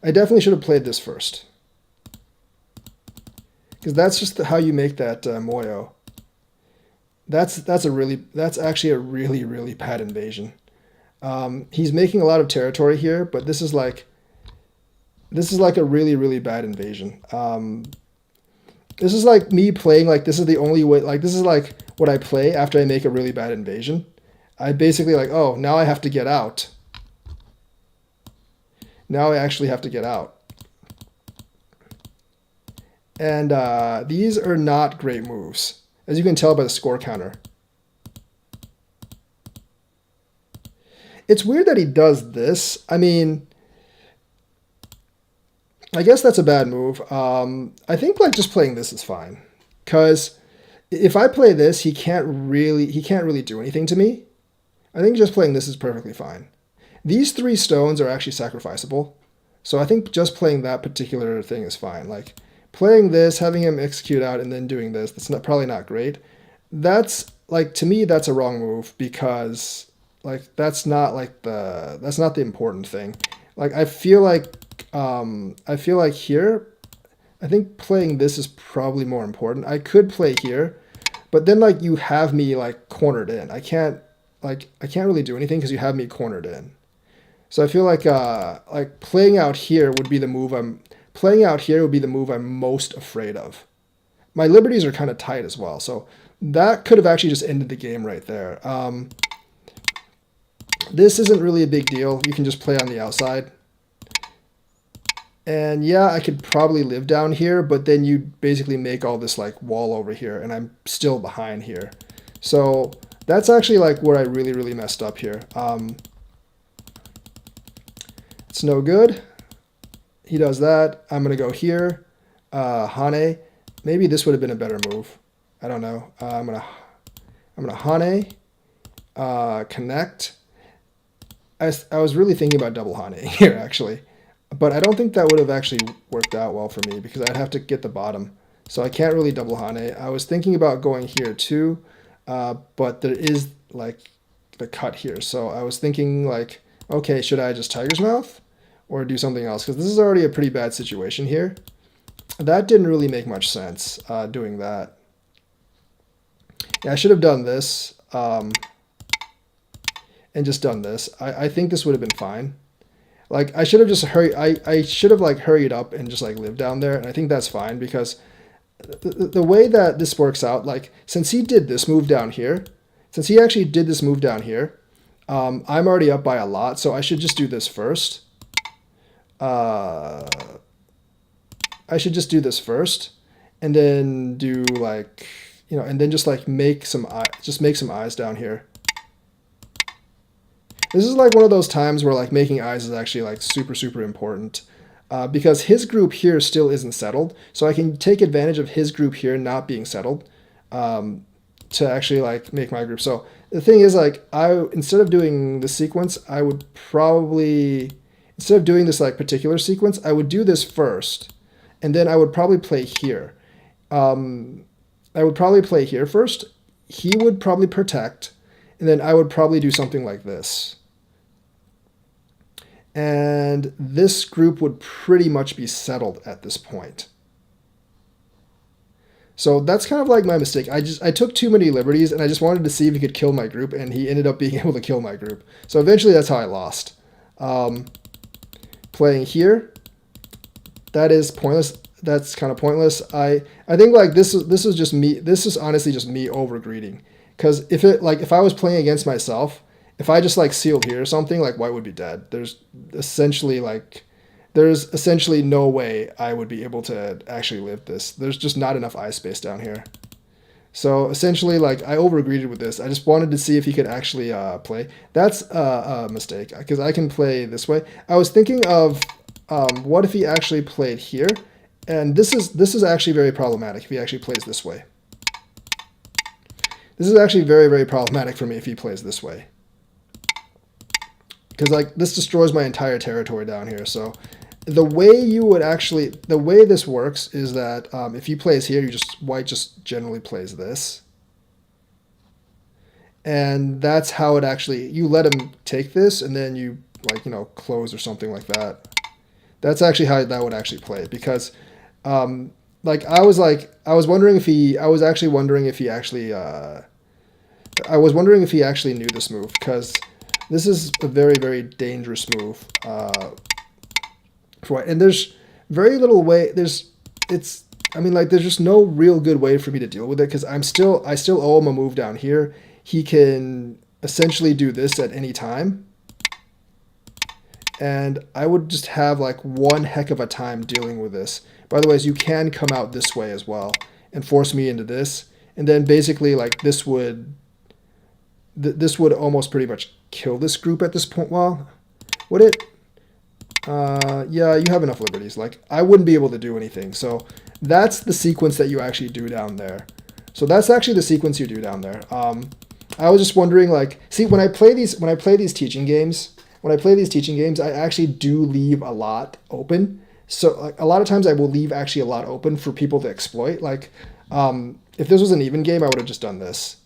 I definitely should have played this first. Because that's just how you make that moyo. That's actually a really, really bad invasion. He's making a lot of territory here, but this is like a really, really bad invasion. This is like me playing like this is the only way, like this is like what I play after I make a really bad invasion. I basically like, oh, now I have to get out. Now I actually have to get out. And these are not great moves, as you can tell by the score counter. It's weird that he does this. I mean, I guess that's a bad move. I think like just playing this is fine, because if I play this, he can't really do anything to me. I think just playing this is perfectly fine. These 3 stones are actually sacrificable, so I think just playing that particular thing is fine. Like playing this, having him execute out, and then doing this, that's probably not great. That's like, to me, that's a wrong move because like that's not the important thing. Like I feel like here, I think playing this is probably more important. I could play here, but then like you have me like cornered in. I can't really do anything because you have me cornered in. So I feel like playing out here would be the move I'm most afraid of. My liberties are kind of tight as well, so that could have actually just ended the game right there. This isn't really a big deal. You can just play on the outside. And yeah, I could probably live down here, but then you basically make all this like wall over here, and I'm still behind here. So that's actually like where I really, really messed up here. It's no good. He does that. I'm going to go here. Hane. Maybe this would have been a better move. I don't know. I'm going to Hane. Connect. I was really thinking about double Hane here, actually. But I don't think that would have actually worked out well for me because I'd have to get the bottom. So I can't really double Hane. I was thinking about going here too, but there is like the cut here. So I was thinking like, okay, should I just Tiger's Mouth or do something else? Because this is already a pretty bad situation here. That didn't really make much sense, doing that. Yeah, I should have done this. and just done this, I think this would have been fine. Like I should have just I should have like hurried up and just like lived down there, and I think that's fine because the way that this works out, like since he did this move down here, since he actually did this move down here, I'm already up by a lot, so I should just do this first. I should just do this first, and then do like, you know, and then just like make some eyes down here. This is like one of those times where like making eyes is actually like super important. Because his group here still isn't settled, so I can take advantage of his group here not being settled to actually like make my group. So the thing is, like, instead of doing the sequence, I would probably, instead of doing this like particular sequence, I would do this first, and then I would probably play here. I would probably play here first. He would probably protect, and then I would probably do something like this. And this group would pretty much be settled at this point. So that's kind of like my mistake. I took too many liberties, and I just wanted to see if he could kill my group, and he ended up being able to kill my group. So eventually that's how I lost. Playing here, that is pointless. That's kind of pointless. I think like this is just me. This is honestly just me overgreeding. Because if I was playing against myself, if I just like sealed here or something, like white would be dead. There's essentially no way I would be able to actually live this. There's just not enough eye space down here. So essentially, like, I overgreeded with this. I just wanted to see if he could actually play. That's a mistake, because I can play this way. I was thinking of what if he actually played here, and this is actually very problematic if he actually plays this way. This is actually very problematic for me if he plays this way. Because like this destroys my entire territory down here. So the way this works is that if he plays here, white just generally plays this. And that's how it actually, you let him take this and then you like, you know, close or something like that. That's actually how that would actually play, because like I was wondering if he actually knew this move, because this is a very dangerous move. And there's very little way. There's just no real good way for me to deal with it, because I still owe him a move down here. He can essentially do this at any time, and I would just have like one heck of a time dealing with this. By the way, you can come out this way as well and force me into this, and then basically like this would almost pretty much kill this group at this point. Well, would it? Yeah, you have enough liberties. Like, I wouldn't be able to do anything. So that's the sequence that you actually do down there. So that's actually the sequence you do down there. I was just wondering, like, see, when I play these teaching games, I actually do leave a lot open. So like, a lot of times I will leave actually a lot open for people to exploit. Like, if this was an even game, I would have just done this.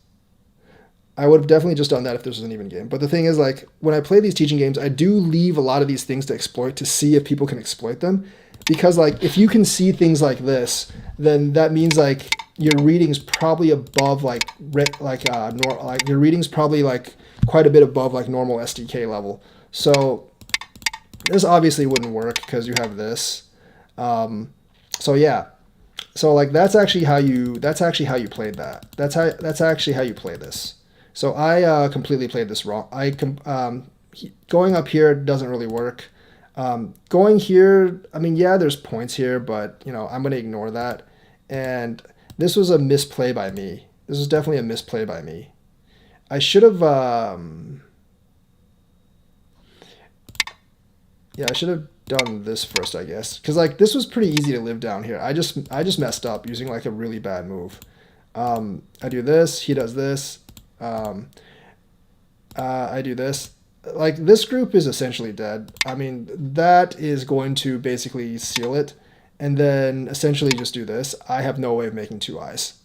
I would have definitely just done that if this was an even game. But the thing is, like, when I play these teaching games, I do leave a lot of these things to exploit, to see if people can exploit them. Because, like, if you can see things like this, then that means, like, your reading's probably above, your reading's probably, like, quite a bit above, like, normal SDK level. So this obviously wouldn't work because you have this. So, yeah. So, like, that's actually how you played that. That's actually how you play this. So I completely played this wrong. Going up here doesn't really work. Going here, I mean, yeah, there's points here, but, you know, I'm going to ignore that. And this was a misplay by me. This was definitely a misplay by me. I should have, I should have done this first, I guess. Because, like, this was pretty easy to live down here. I just messed up using, like, a really bad move. I do this, he does this. I do this. Like, this group is essentially dead. I mean, that is going to basically seal it, and then essentially just do this. I have no way of making two eyes.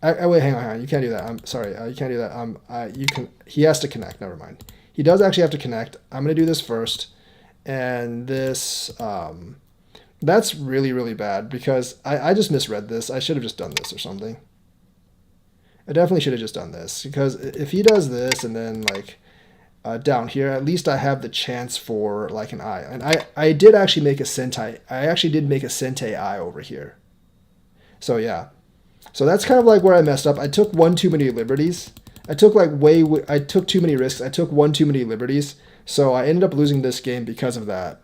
Wait, hang on. You can't do that. I'm sorry. You can't do that. You can. He has to connect. Never mind. He does actually have to connect. I'm gonna do this first, and this. That's really bad, because I just misread this. I should have just done this or something. I definitely should have just done this, because if he does this and then, like, down here, at least I have the chance for like an eye. And I did actually make a Sentai. I actually did make a Sentei eye over here. So yeah. So that's kind of like where I messed up. I took one too many liberties. I took too many risks. I took one too many liberties. So I ended up losing this game because of that.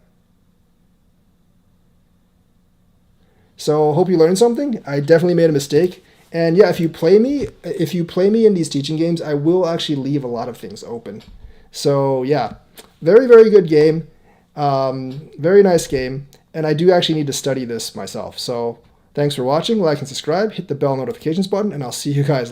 So hope you learned something. I definitely made a mistake. And yeah, if you play me in these teaching games, I will actually leave a lot of things open. So yeah, very, very good game. Very nice game. And I do actually need to study this myself. So thanks for watching. Like and subscribe. Hit the bell notifications button, and I'll see you guys